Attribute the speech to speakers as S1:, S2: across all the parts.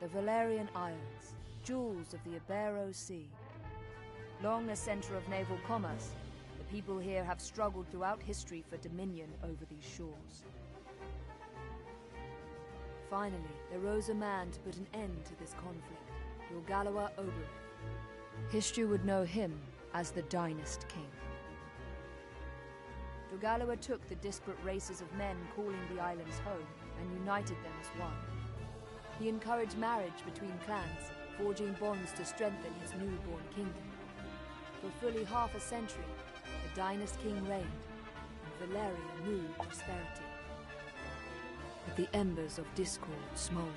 S1: The Valerian Isles, jewels of the Ibero Sea. Long a center of naval commerce, the people here have struggled throughout history for dominion over these shores. Finally, there rose a man to put an end to this conflict, Ogre Reborn. History would know him as the Dynast King. Ogre took the disparate races of men calling the islands home and united them as one. He encouraged marriage between clans, forging bonds to strengthen his newborn kingdom. For fully half a century, the Dynast King reigned, and Valeria knew prosperity. But the embers of discord smoldered.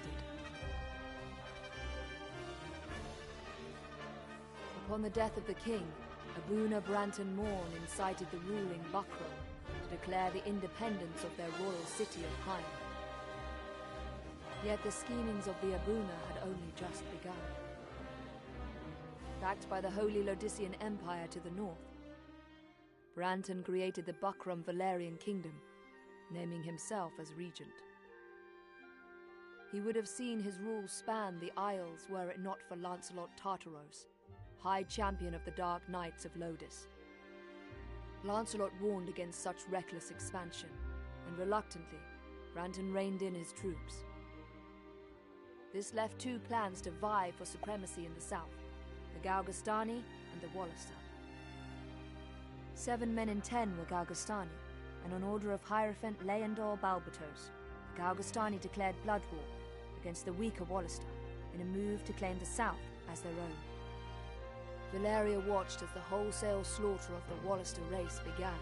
S1: Upon the death of the king, Abuna Branton Morn incited the ruling Buckram to declare the independence of their royal city of Heim. Yet the schemings of the Abuna had only just begun. Backed by the Holy Lodician Empire to the north, Branton created the Buckram Valerian Kingdom, naming himself as regent. He would have seen his rule span the Isles were it not for Lancelot Tartaros, High Champion of the Dark Knights of Lodis. Lancelot warned against such reckless expansion, and reluctantly, Branton reined in his troops. This left two clans to vie for supremacy in the south, the Galgastani and the Wallister. 7 men in 10 were Galgastani, and on order of Hierophant Leandor Balbatos, the Galgastani declared blood war against the weaker Wallister in a move to claim the south as their own. Valeria watched as the wholesale slaughter of the Wallister race began.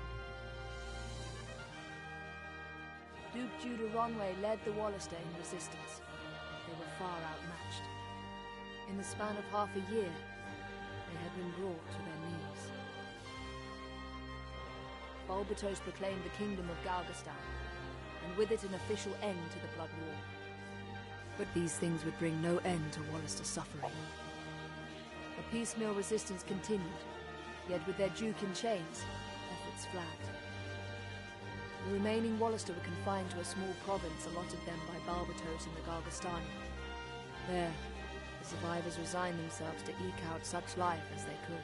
S1: Duke Judah Ronway led the Wallister in resistance. They were far outmatched. In the span of half a year, they had been brought to their knees. Balbatos proclaimed the kingdom of Galgastan, and with it an official end to the blood war. But these things would bring no end to Wallister's suffering. A piecemeal resistance continued, yet with their duke in chains, efforts flagged. The remaining Wallister were confined to a small province allotted them by Balbatos and the Galgastani. There, the survivors resigned themselves to eke out such life as they could.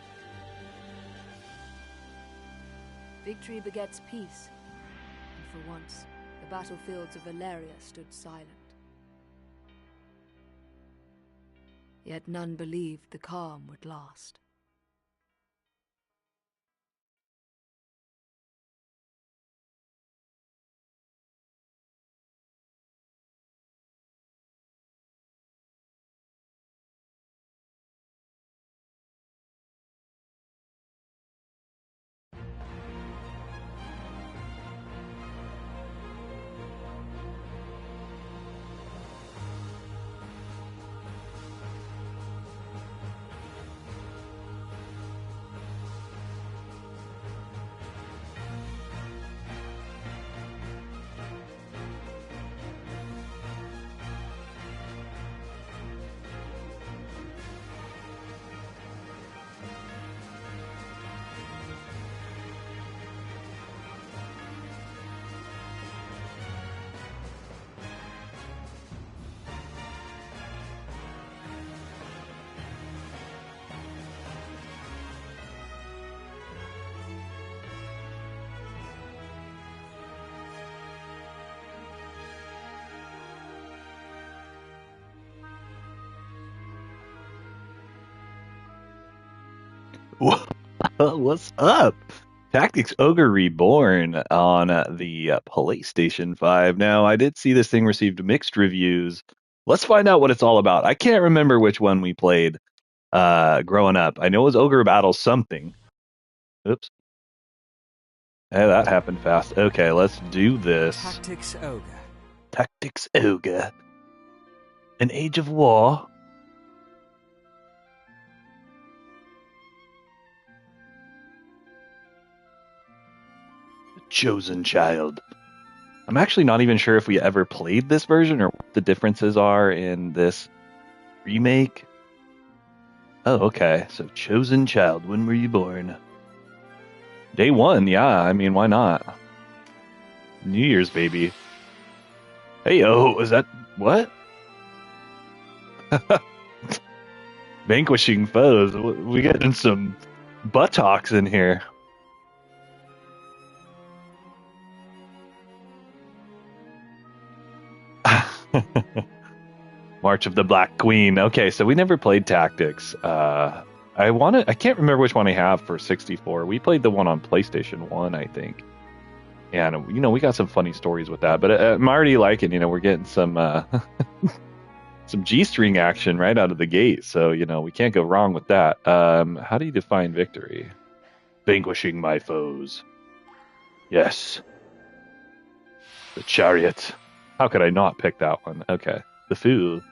S1: Victory begets peace, and for once, the battlefields of Valeria stood silent. Yet none believed the calm would last.
S2: What's up? Tactics Ogre Reborn on the PlayStation 5. Now, I did see this thing received mixed reviews. Let's find out what it's all about. I can't remember which one we played growing up. I know it was Ogre Battle something. Oops. Hey, that happened fast. Okay, let's do this.
S3: Tactics Ogre.
S2: Tactics Ogre. An Age of War. Chosen Child. I'm actually not even sure if we ever played this version or what the differences are in this remake. Oh, okay. So Chosen Child, when were you born? Day 1, yeah, I mean, why not? New Year's, baby. Hey, oh, is that... what? Vanquishing foes. We getting some buttocks in here. March of the Black Queen. Okay, so we never played Tactics. I can't remember which one I have for 64. We played the one on PlayStation 1, I think. And we got some funny stories with that, but I'm already liking, we're getting some some G-string action right out of the gate. So, we can't go wrong with that. How do you define victory? Vanquishing my foes. Yes. The chariot. How could I not pick that one? Okay. The food.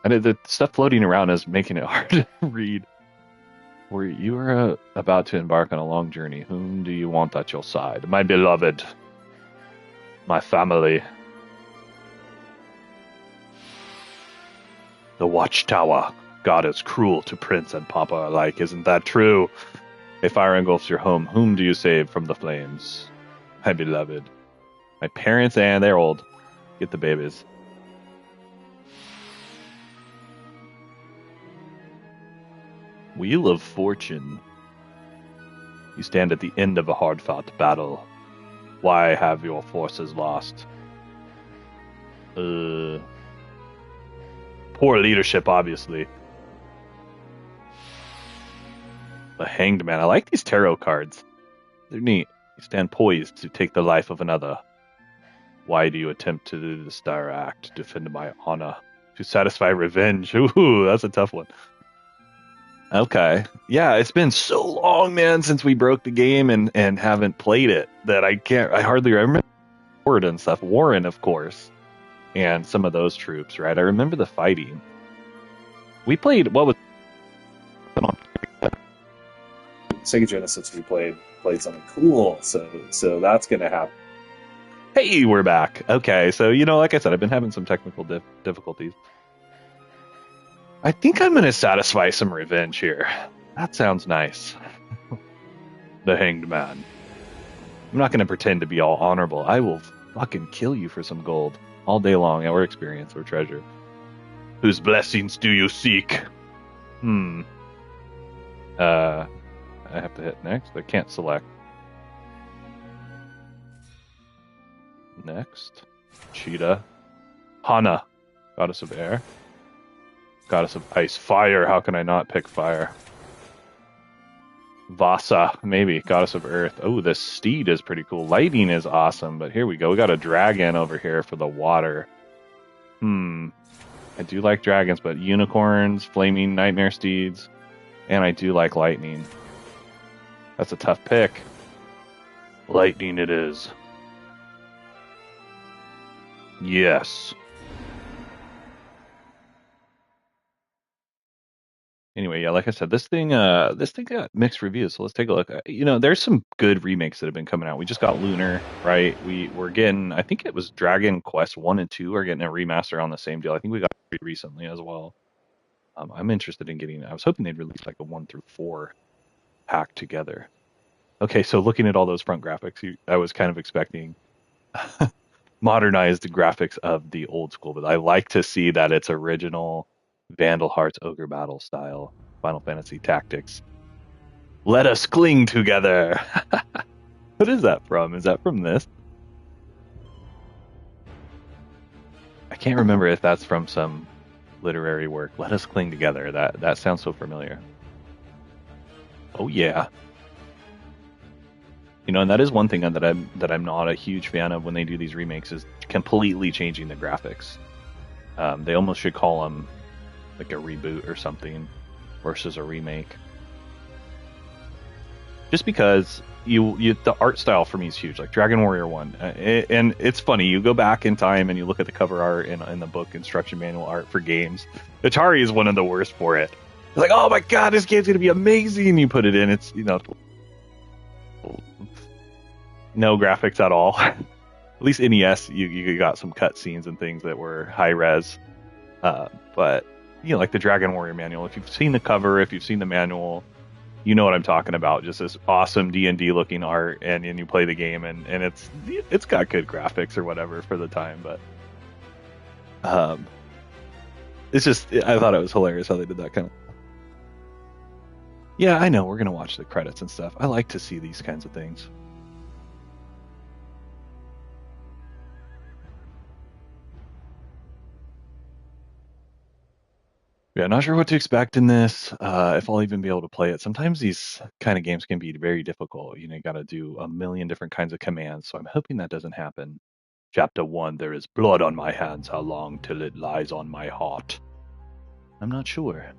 S2: And the stuff floating around is making it hard to read. Where you are about to embark on a long journey. Whom do you want at your side? My beloved. My family. The Watchtower. God is cruel to Prince and Papa alike. Isn't that true? If fire engulfs your home, whom do you save from the flames? My beloved. My parents, and they're old. Get the babies. Wheel of Fortune. You stand at the end of a hard-fought battle. Why have your forces lost? Poor leadership, obviously. The Hanged Man. I like these tarot cards. They're neat. You stand poised to take the life of another. Why do you attempt to do this dire act? Defend my honor. To satisfy revenge. Ooh, that's a tough one. Okay. Yeah, it's been so long, man, since we broke the game and haven't played it that I hardly remember Warren and stuff. Warren, of course. And some of those troops, right? I remember the fighting. We played, what was
S3: Sega Genesis, we played something cool, so that's gonna happen.
S2: Hey, we're back. Okay, so like I said, I've been having some technical difficulties. I think I'm gonna satisfy some revenge here. That sounds nice. The Hanged Man. I'm not gonna pretend to be all honorable. I will fucking kill you for some gold all day long, or experience, or treasure. Whose blessings do you seek? I have to hit next. I can't select. Next. Cheetah. Hana. Goddess of Air. Goddess of Ice. Fire. How can I not pick fire? Vasa. Maybe. Goddess of Earth. Oh, this steed is pretty cool. Lighting is awesome, but here we go. We got a dragon over here for the water. I do like dragons, but unicorns, flaming nightmare steeds, and I do like lightning. That's a tough pick. Lightning it is. Yes. Anyway, yeah, like I said, this thing got mixed reviews, so let's take a look. There's some good remakes that have been coming out. We just got Lunar, right? We're getting, I think it was Dragon Quest 1 and 2 are getting a remaster on the same deal. I think we got it recently as well. I'm interested in getting, I was hoping they'd release like a 1 through 4 pack together. Okay, so looking at all those front graphics, I was kind of expecting modernized graphics of the old school, but I like to see that it's original Vandal Hearts Ogre Battle style Final Fantasy Tactics. Let us cling together. What is that from? Is that from this? I can't remember if that's from some literary work. Let us cling together. That sounds so familiar. Oh yeah. And that is one thing that I'm not a huge fan of when they do these remakes, is completely changing the graphics. They almost should call them like a reboot or something versus a remake. Just because the art style for me is huge. Like Dragon Warrior 1, and it's funny. You go back in time and you look at the cover art in the book instruction manual art for games. Atari is one of the worst for it. It's like, oh my god, this game's gonna be amazing. You put it in, it's no graphics at all. At least NES, you got some cutscenes and things that were high res. But like the Dragon Warrior manual, if you've seen the cover, if you've seen the manual, you know what I'm talking about. Just this awesome D&D looking art, and you play the game, and it's got good graphics or whatever for the time. But It's just, I thought it was hilarious how they did that kind of. Yeah, I know. We're gonna watch the credits and stuff. I like to see these kinds of things. Yeah, not sure what to expect in this. If I'll even be able to play it. Sometimes these kind of games can be very difficult. You got to do a million different kinds of commands. So I'm hoping that doesn't happen. Chapter 1, there is blood on my hands. How long till it lies on my heart? I'm not sure.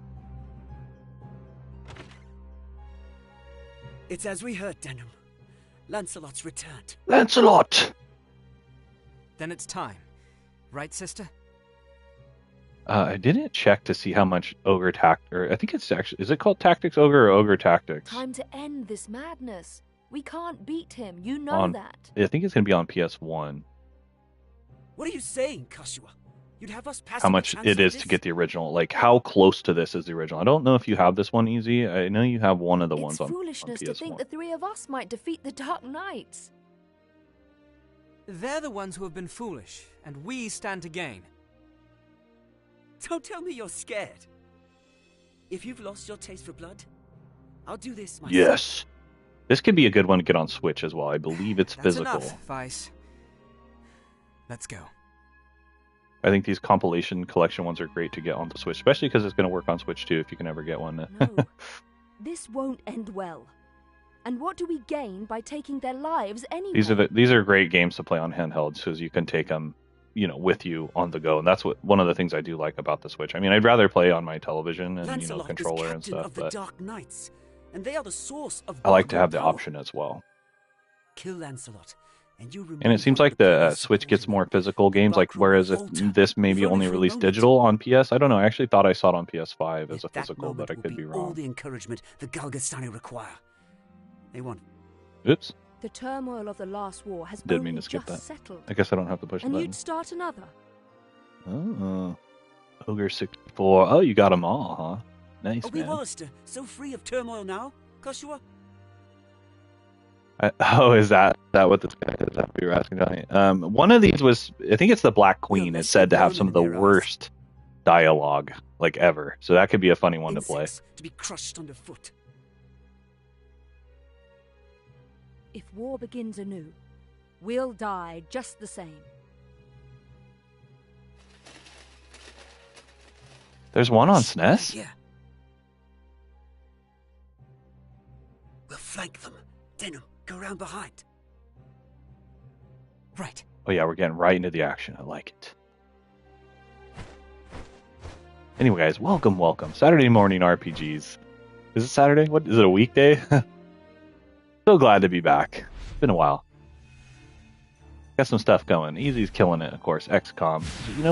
S4: It's as we heard, Denham. Lancelot's returned.
S2: Lancelot!
S5: Then it's time. Right, sister?
S2: I didn't check to see how much Ogre I think it's actually, is it called Tactics Ogre or Ogre Tactics?
S1: Time to end this madness. We can't beat him. You know that.
S2: I think it's going to be on PS1.
S4: What are you saying, Kashua? You'd have us pass
S2: How much it is to get the original. Like, how close to this is the original? I don't know if you have this one easy. I know you have one of the ones on PS1.
S1: It's foolishness to think the three of us might defeat the Dark Knights.
S5: They're the ones who have been foolish, and we stand to gain.
S4: Don't tell me you're scared. If you've lost your taste for blood, I'll do this myself.
S2: Yes. This could be a good one to get on Switch as well. I believe it's
S5: That's
S2: physical.
S5: Enough, Vice. Let's go.
S2: I think these compilation collection ones are great to get on the Switch, especially because it's going to work on Switch too if you can ever get one.
S1: No, this won't end well. And what do we gain by taking their lives anyway?
S2: These are great games to play on handhelds because you can take them, with you on the go, and that's one of the things I do like about the Switch. I mean, I'd rather play on my television and
S4: Lancelot
S2: controller
S4: is
S2: and
S4: captain
S2: stuff,
S4: of the
S2: but
S4: Dark Knights, and they are the source of
S2: I like to have the
S4: power.
S2: option as well.
S4: Kill Lancelot, and you
S2: And it seems like the Switch gets more physical games, like whereas if this maybe only released digital on PS, I don't know. I actually thought I saw it on PS5 as a physical, but I could be wrong.
S4: All the encouragement the Galgastani require. They want.
S2: Oops.
S1: The turmoil of the last war has
S2: Didn't
S1: only
S2: mean to skip
S1: just
S2: that.
S1: settled.
S2: I guess I don't have to push the
S1: And
S2: button.
S1: you'd start another.
S2: Oh, Ogre 64. Oh, you got them all, huh? Nice,
S4: Are we
S2: man.
S4: Wallister so free of turmoil now, Kashua?
S2: Is that what this guy is? That you were asking, Johnny? One of these was, I think it's the Black Queen. It's said to have some of the worst dialogue like ever. So that could be a funny one to play.
S4: To be crushed underfoot.
S1: If war begins anew, we'll die just the same.
S2: There's one on SNES?
S4: Yeah. We'll flank them. Denham, go round behind.
S5: Right.
S2: Oh yeah, we're getting right into the action. I like it. Anyway, guys, welcome. Saturday morning RPGs. Is it Saturday? What is it? A weekday? So glad to be back. It's been a while. Got some stuff going. Easy's killing it, of course. XCOM.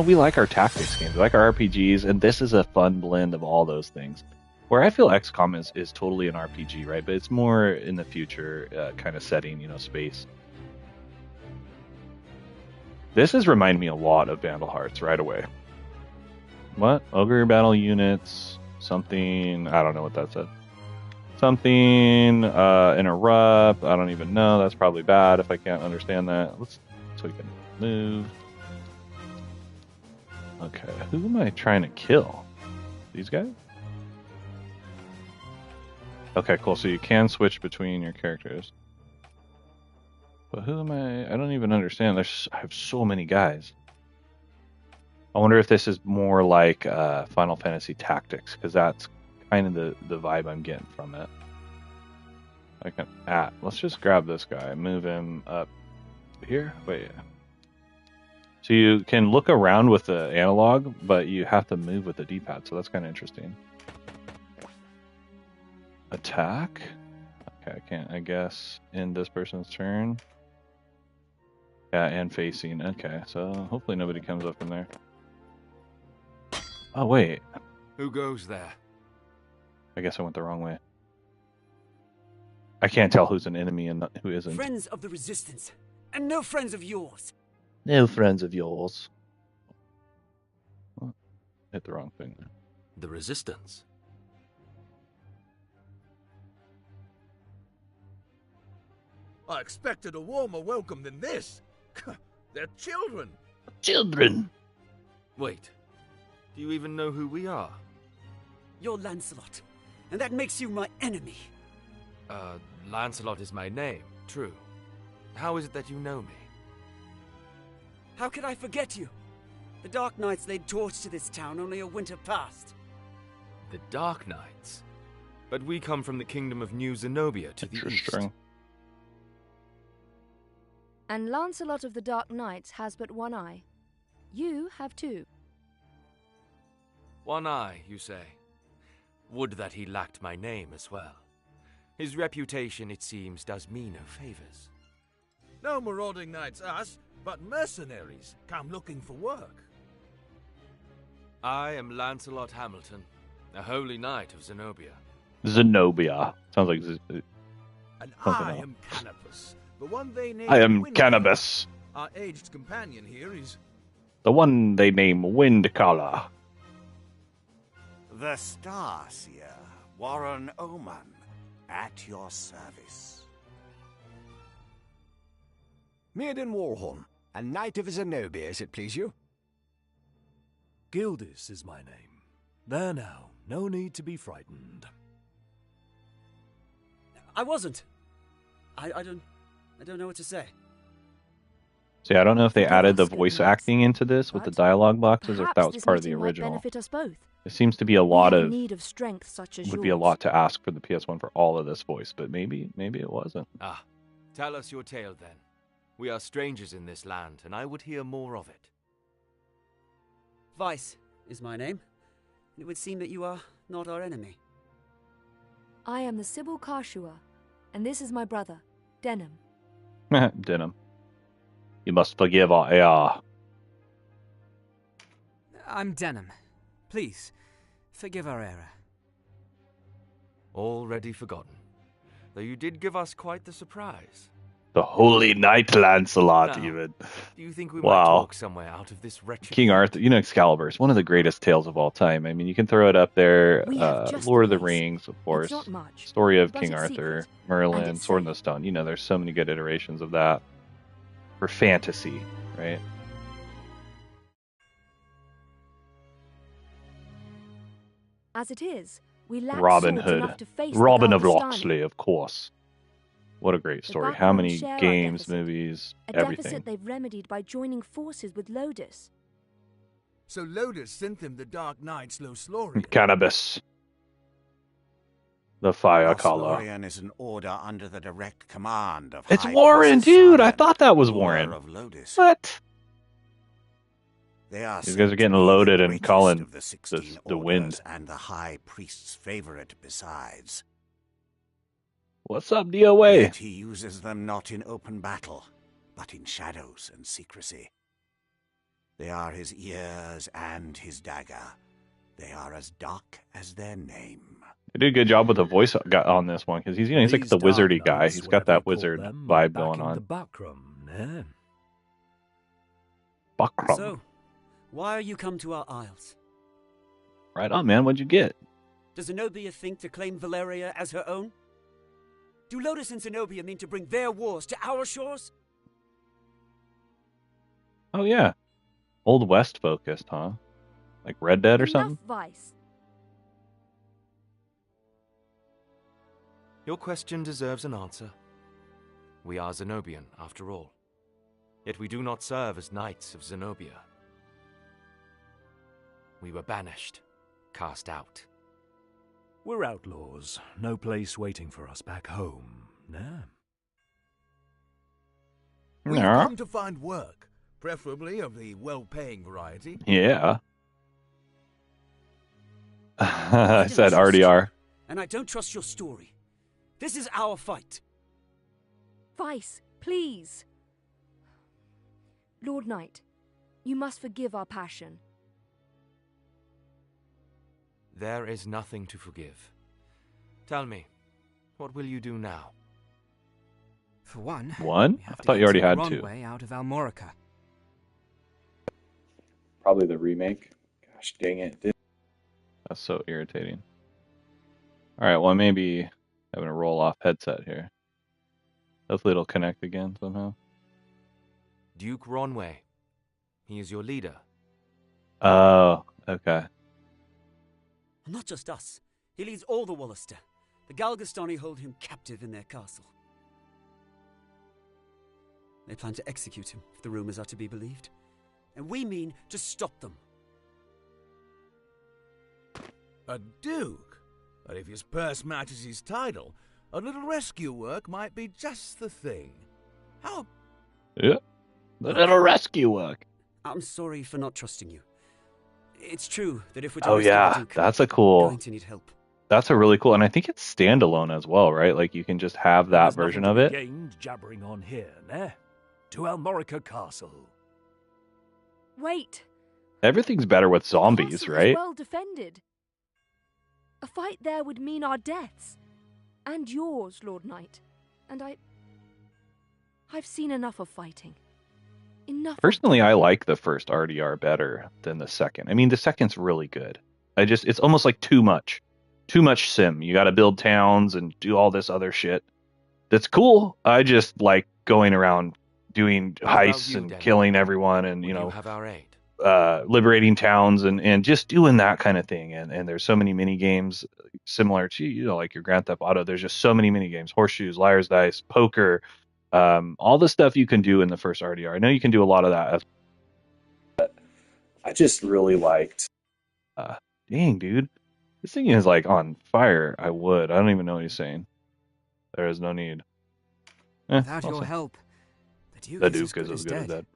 S2: We like our tactics games. We like our RPGs, and this is a fun blend of all those things. Where I feel XCOM is totally an RPG, right? But it's more in the future kind of setting, space. This has reminded me a lot of Vandal Hearts right away. What? Ogre battle units, something, I don't know what that said. Something, interrupt, I don't even know, that's probably bad if I can't understand that. So we can move. Okay, who am I trying to kill? These guys? Okay, cool, so you can switch between your characters. But who am I? I don't even understand, I have so many guys. I wonder if this is more like Final Fantasy Tactics, because that's kind of the vibe I'm getting from it. Let's just grab this guy, move him up here. Wait. So you can look around with the analog, but you have to move with the D-pad, so that's kind of interesting. Attack? Okay, I can't, I guess, end this person's turn. Yeah, and facing. Okay, so hopefully nobody comes up in there. Oh, wait.
S6: Who goes there?
S2: I guess I went the wrong way. I can't tell who's an enemy and who isn't.
S4: Friends of the Resistance, and no friends of yours.
S2: No friends of yours. Oh, hit the wrong thing there.
S6: The Resistance.
S7: I expected a warmer welcome than this. They're children.
S2: Children.
S6: Wait. Do you even know who we are?
S4: You're Lancelot, and that makes you my enemy.
S6: Lancelot is my name, true. How is it that you know me?
S4: How could I forget you? The Dark Knights laid torch to this town only a winter past.
S6: The Dark Knights? But we come from the kingdom of New Zenobia to the east.
S2: Interesting.
S1: And Lancelot of the Dark Knights has but one eye. You have two.
S6: One eye, you say? Would that he lacked my name as well. His reputation, it seems, does me no favors.
S7: No marauding knights us, but mercenaries come looking for work.
S6: I am Lancelot Hamilton, a holy knight of Zenobia.
S2: Zenobia. Sounds like
S7: And
S2: Something
S7: I
S2: else.
S7: am Canopus, the one they named
S2: I am
S7: Windcallar.
S2: Cannabis.
S7: Our aged companion here is...
S2: The one they name Windcallar.
S8: The Starseer, Warren Oman, at your service.
S9: Mirden Warhorn, a knight of Zenobia, as it please you.
S10: Gildis is my name. There now, no need to be frightened.
S4: I wasn't. I don't know what to say.
S2: See, I don't know if they
S1: Don't
S2: added the
S1: ask
S2: voice
S1: goodness.
S2: acting into this with the
S1: But
S2: dialogue boxes, or if
S1: Perhaps
S2: that was
S1: this
S2: part of the
S1: meeting might
S2: original.
S1: benefit us both.
S2: It seems to be a
S1: We
S2: lot
S1: have
S2: of
S1: need of strength such as
S2: would
S1: yours.
S2: be a lot to ask for the PS1 for all of this voice, but maybe it wasn't.
S6: Ah, tell us your tale then. We are strangers in this land, and I would hear more of it.
S4: Vice is my name. It would seem that you are not our enemy.
S1: I am the Sybil Karshua, and this is my brother, Denham.
S2: Denim. You must forgive our AR.
S5: I'm Denham. Please, forgive our error.
S6: Already forgotten. Though you did give us quite the surprise.
S2: The Holy Knight Lancelot,
S6: Now,
S2: even.
S6: Do you think we
S2: Wow.
S6: might talk somewhere out of this wretched...
S2: King Arthur, you know, Excalibur is one of the greatest tales of all time. I mean, you can throw it up there.
S1: We have just
S2: Lord
S1: the
S2: of the
S1: place.
S2: Rings, of course.
S1: It's not much,
S2: Story of
S1: but
S2: King
S1: it's
S2: Arthur,
S1: secret, and
S2: Merlin,
S1: it's
S2: Sword in
S1: safe.
S2: the Stone. You know, there's so many good iterations of that for fantasy, right?
S1: As it is, we lack
S2: Robin
S1: swords
S2: Hood.
S1: enough to face the
S2: Robin
S1: Guard
S2: of
S1: Steiner.
S2: Locksley, of course. What a great
S1: The
S2: story. How
S1: Baccarat
S2: many
S1: share our
S2: games,
S1: deficit.
S2: movies,
S1: A
S2: everything.
S1: deficit they've remedied by joining forces with Lodus.
S7: So Lodus sent them the Dark Knights Loslorian.
S2: Cannabis. The Fire Collar.
S8: Loslorian is an order under the direct command of
S2: It's
S8: High
S2: Warren,
S8: Priestess
S2: dude! I
S8: Simon,
S2: thought that was
S8: ruler
S2: Warren.
S8: of Lodus.
S2: What?
S8: They are
S2: These
S8: said
S2: guys are
S8: to
S2: getting
S8: be the
S2: loaded and
S8: greatest
S2: calling
S8: of the 16
S2: the
S8: orders
S2: wind.
S8: and the High Priest's favorite besides.
S2: What's up, DOA?
S8: Yet he uses them not in open battle, but in shadows and secrecy. They are his ears and his dagger. They are as dark as their name.
S2: They did a good job with the voice on this one, because he's like
S10: These
S2: the
S10: Dark
S2: wizardy guy.
S10: Knights,
S2: He's got
S10: whatever you
S2: that
S10: call
S2: wizard
S10: them, are
S2: vibe
S10: back
S2: going
S10: in
S2: on.
S10: the backroom, eh?
S2: Buckram.
S4: So, why are you come to our isles?
S2: Right on, man. What'd you get?
S4: Does Zenobia think to claim Valeria as her own? Do Lodus and Zenobia mean to bring their wars to our shores?
S2: Oh, yeah. Old West focused, huh? Like Red Dead or
S1: Enough
S2: something?
S1: vice.
S6: Your question deserves an answer. We are Zenobian, after all. Yet we do not serve as knights of Zenobia. We were banished, cast out.
S10: We're outlaws. No place waiting for us back home, nah?
S7: We've
S2: Yeah.
S7: come to find work, preferably of the well-paying variety.
S2: Yeah.
S4: I
S2: I
S4: don't
S2: said
S4: trust you,
S2: RDR.
S4: and I don't trust your story. This is our fight.
S1: Vice, please. Lord Knight, you must forgive our passion.
S6: There is nothing to forgive. Tell me, what will you do now?
S5: For one,
S2: One?
S5: we
S2: I
S5: have to
S2: thought
S5: get
S2: you already
S5: some
S2: had two.
S5: Ronway out of Almorica.
S3: Probably the remake. Gosh dang it.
S2: That's so irritating. All right, well, maybe having a roll-off headset here. Hopefully it'll connect again somehow.
S6: Duke Ronway. He is your leader.
S2: Oh, Okay.
S4: Not just us. He leads all the Wallister. The Galgastani hold him captive in their castle. They plan to execute him, if the rumors are to be believed. And we mean to stop them.
S7: A duke? But if his purse matches his title, a little rescue work might be just the thing. How?
S2: Yeah. A little rescue work.
S4: I'm sorry for not trusting you. It's true that if we're to
S2: Oh
S4: rescue the
S2: yeah,
S4: Duke,
S2: that's a
S4: we're
S2: cool.
S4: going to need help.
S2: That's a really cool, and I think it's standalone as well, right? Like you can just have that
S10: There's
S2: version
S10: nothing
S2: of
S10: to
S2: it.
S10: be gained jabbering on here, nah? To Almorica Castle.
S1: Wait.
S2: Everything's better with
S1: The
S2: zombies,
S1: castle is
S2: right?
S1: well defended. A fight there would mean our deaths. And yours, Lord Knight. And I've seen enough of fighting. Enough.
S2: Personally, I like the first RDR better than the second. I mean, the second's really good. It's almost like too much sim. You got to build towns and do all this other shit. That's cool. I just like going around doing
S6: What about
S2: heists
S6: you,
S2: and
S6: Denny?
S2: killing everyone and,
S6: Will
S2: you know,
S6: have our aid?
S2: liberating towns and just doing that kind of thing. And there's so many mini games similar to, you know, like your Grand Theft Auto. There's just so many mini games, horseshoes, liar's dice, poker, all the stuff you can do in the first RDR. I know you can do a lot of that.
S3: I just really liked.
S2: Dang, dude, this thing is like on fire. I don't even know what he's saying. There is no need.
S5: Without
S2: also,
S5: your help, the Duke,
S2: the
S5: is
S2: Duke
S5: as good
S2: is
S5: as
S2: as good as
S5: dead.
S2: dead.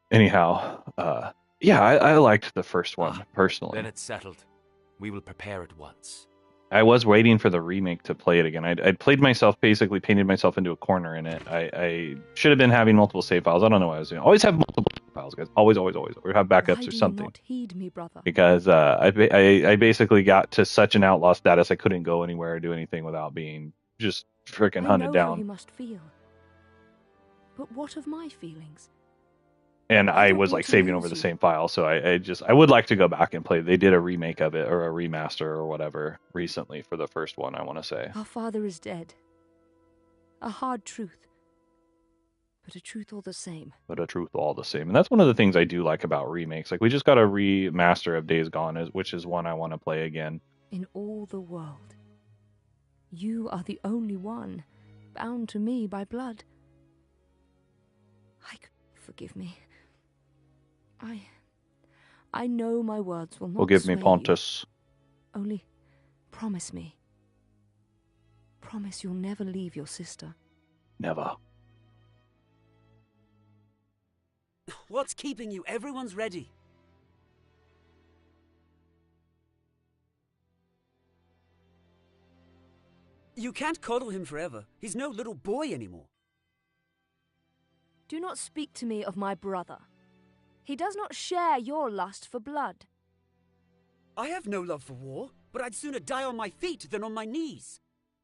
S2: Anyhow, yeah, I liked the first one personally.
S6: Then it's settled. We will prepare at once.
S2: I was waiting for the remake to play it again. I'd played myself, basically painted myself into a corner in it. I should have been having multiple save files. I don't know what I was doing. Always have multiple save files, guys. Always. Or have backups
S1: Why
S2: or
S1: do
S2: something.
S1: you not heed me, brother?
S2: Because I basically got to such an outlaw status I couldn't go anywhere or do anything without being just freaking
S1: I
S2: hunted
S1: know how you
S2: down.
S1: must feel. But what of my feelings?
S2: And
S1: I
S2: I
S1: don't
S2: was
S1: want
S2: like
S1: to
S2: saving
S1: lose
S2: over the
S1: you.
S2: same file, so I would like to go back and play. They did a remake of it or a remaster or whatever recently for the first one, I want to say.
S1: Our father is dead. A hard truth. But a truth all the same.
S2: But a truth all the same. And that's one of the things I do like about remakes. Like we just got a remaster of Days Gone, which is one I want to play again.
S1: In all the world, you are the only one bound to me by blood. Forgive me. I know my words will not
S2: Forgive me,
S1: sway
S2: Pontus.
S1: you. Only promise me. Promise you'll never leave your sister.
S2: Never.
S4: What's keeping you? Everyone's ready. You can't coddle him forever. He's no little boy anymore.
S1: Do not speak to me of my brother. He does not share your lust for blood.
S4: I have no love for war, but I'd sooner die on my feet than on my knees.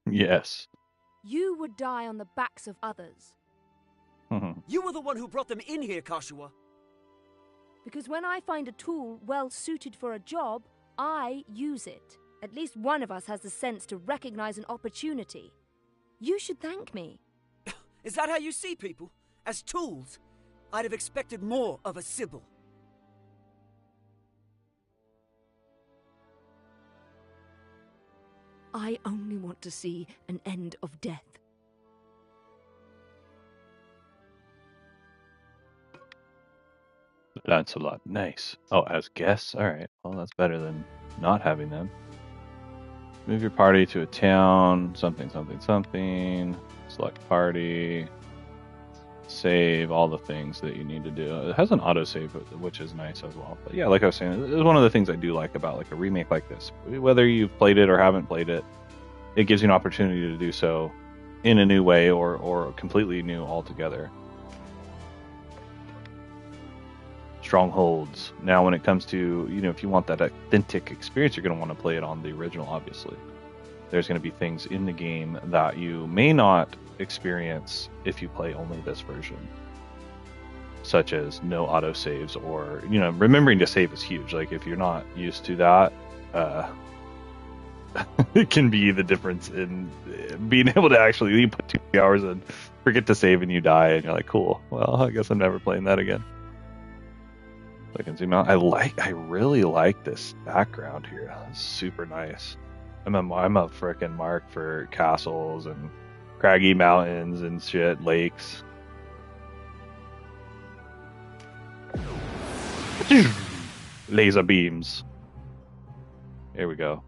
S2: Yes.
S1: You would die on the backs of others.
S4: You were the one who brought them in here, Kashua.
S1: Because when I find a tool well suited for a job, I use it. At least one of us has the sense to recognize an opportunity. You should thank me.
S4: Is that how you see people? As tools? I'd have expected more of a Sybil.
S1: I only want to see an end of death.
S2: That's a lot. Nice. Oh, as guests? Alright. Well, that's better than not having them. Move your party to a town. Something. Select party. Save all the things that you need to do. It has an autosave, which is nice as well. But yeah, like I was saying, it's one of the things I do like about like a remake like this. Whether you've played it or haven't played it, it gives you an opportunity to do so in a new way or completely new altogether. Strongholds. Now, when it comes to, if you want that authentic experience, you're going to want to play it on the original, obviously. There's going to be things in the game that you may not experience if you play only this version. Such as no autosaves or, remembering to save is huge. Like, if you're not used to that, it can be the difference in being able to actually, you put 2 hours in, forget to save and you die, and you're like, cool, well, I guess I'm never playing that again. So I can zoom out. I really like this background here. It's super nice. I'm a frickin' mark for castles and craggy mountains and shit, lakes. Laser beams. Here we go.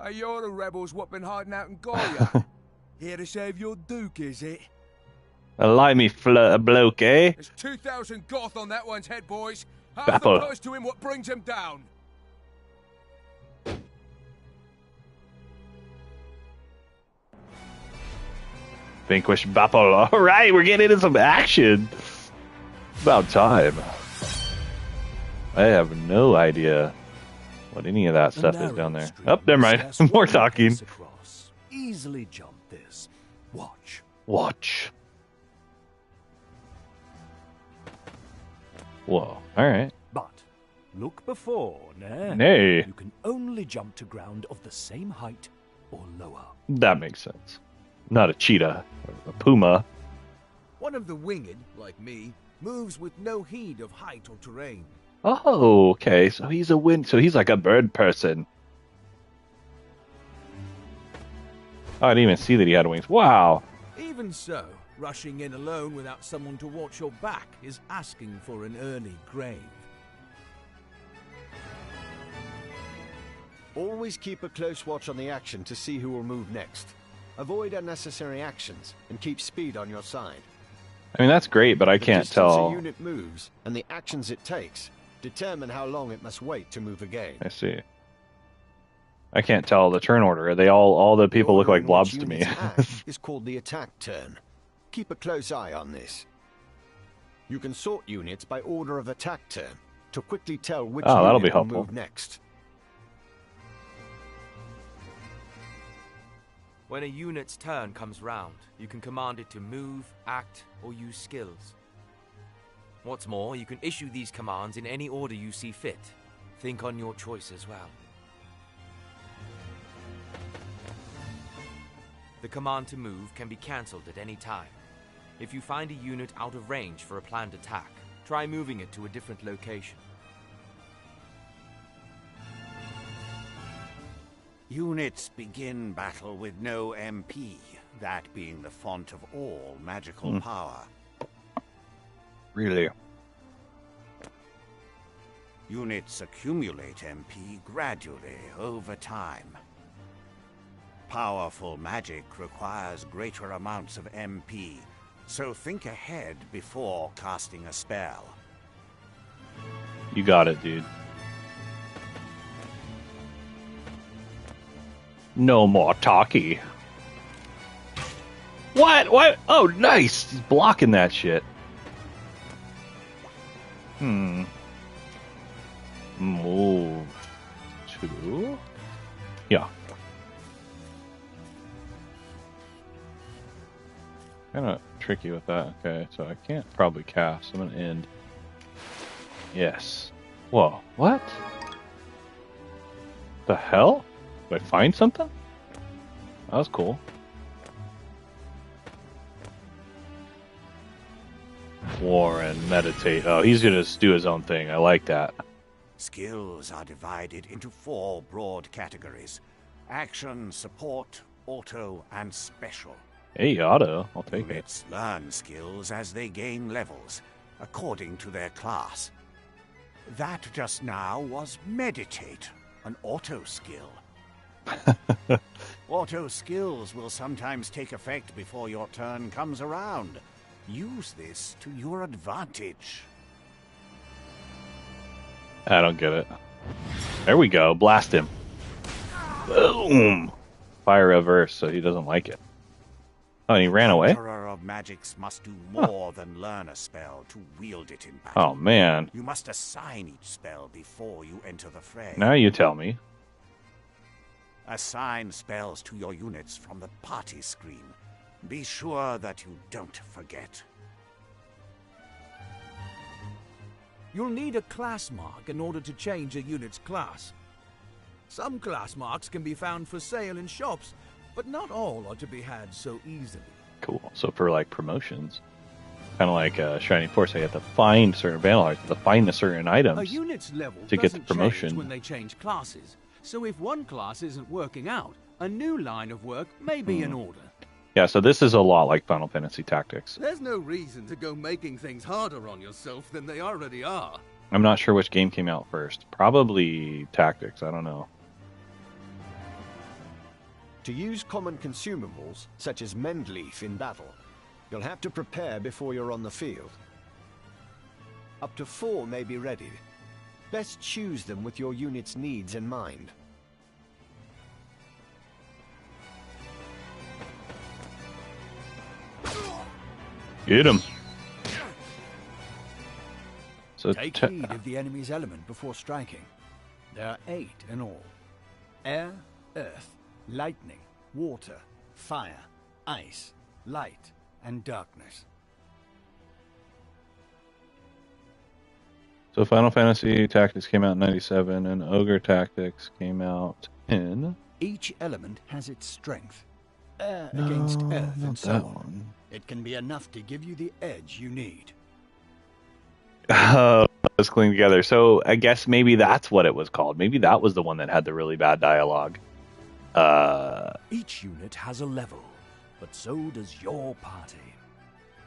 S11: Hey, you're the rebels what been hiding out in Goya. Here to save your duke, is it?
S2: Allow me, bloke, eh?
S11: There's 2,000 goth on that one's head, boys. Half
S2: Battle.
S11: the purse to him what brings him down.
S2: Vanquish Bapple. Alright, we're getting into some action. About time. I have no idea what any of that stuff is down there. Oh, never mind. More talking.
S10: Easily jump this. Watch.
S2: Watch. Whoa. Alright.
S10: But look before, nah.
S2: Nay.
S10: You can only jump to ground of the same height or lower.
S2: That makes sense. Not a cheetah. Or a puma.
S7: One of the winged, like me, moves with no heed of height or terrain.
S2: Oh, okay. So he's a wind. So he's like a bird person. Oh, I didn't even see that he had wings. Wow.
S7: Even so, rushing in alone without someone to watch your back is asking for an early grave.
S9: Always keep a close watch on the action to see who will move next. Avoid unnecessary actions and keep speed on your side.
S2: I mean, that's great, but I can't
S9: The
S2: tell.
S9: distance a unit moves and the actions it takes determine how long it must wait to move again.
S2: I see. I can't tell the turn order. They all the people look like blobs to me.
S9: Act is called the attack turn. Keep a close eye on this. You can sort units by order of attack turn to quickly tell which
S2: Oh, that'll
S9: unit
S2: be
S9: will
S2: helpful.
S9: move next.
S6: When a unit's turn comes round, you can command it to move, act, or use skills. What's more, you can issue these commands in any order you see fit. Think on your choice as well. The command to move can be cancelled at any time. If you find a unit out of range for a planned attack, try moving it to a different location.
S8: Units begin battle with no MP, that being the font of all magical power.
S2: Really?
S8: Units accumulate MP gradually over time. Powerful magic requires greater amounts of MP, so think ahead before casting a spell.
S2: You got it, dude. No more talkie. What? What? Oh, nice. He's blocking that shit. Move to. Yeah. Kind of tricky with that. Okay, so I can't probably cast. I'm gonna end. Yes. Whoa. What? The hell? Did I find something? That was cool. Warren, meditate. Oh, he's gonna just do his own thing. I like that.
S8: Skills are divided into 4 broad categories: action, support, auto, and special.
S2: Hey, auto. I'll take it.
S8: Units learn skills as they gain levels, according to their class. That just now was meditate, an auto skill. Auto skills will sometimes take effect before your turn comes around. Use this to your advantage.
S2: I don't get it. There we go. Blast him. Boom. Fire reverse, so he doesn't like it. Oh, and he ran away?
S8: Conjurer of magics must do more than learn a spell to wield it in battle.
S2: Oh, man.
S8: You must assign each spell before you enter the fray.
S2: Now you tell me.
S8: Assign spells to your units from the party screen. Be sure that you don't forget.
S7: You'll need a class mark in order to change a unit's class. Some class marks can be found for sale in shops, but not all are to be had so easily.
S2: Cool. So for like promotions. Kind of like Shining Force, you have to find certain vandals, to find a certain items
S12: A unit's level
S2: to get the
S12: doesn't
S2: promotion.
S12: change when they change classes. So if one class isn't working out, a new line of work may be in order.
S2: Yeah, so this is a lot like Final Fantasy Tactics.
S12: There's no reason to go making things harder on yourself than they already are.
S2: I'm not sure which game came out first. Probably Tactics, I don't know.
S9: To use common consumables, such as Mendleaf in battle, you'll have to prepare before you're on the field. Up to 4 may be ready. Best choose them with your unit's needs in mind.
S2: Get him. So
S13: Take heed of the enemy's element before striking. There are 8 in all. Air, earth, lightning, water, fire, ice, light, and darkness.
S2: So Final Fantasy Tactics came out in 97, and Ogre Tactics came out in...
S13: Each element has its strength. Air against earth and so on. It can be enough to give you the edge you need.
S2: Oh, let's cling together. So I guess maybe that's what it was called. Maybe that was the one that had the really bad dialogue.
S10: Each unit has a level, but so does your party.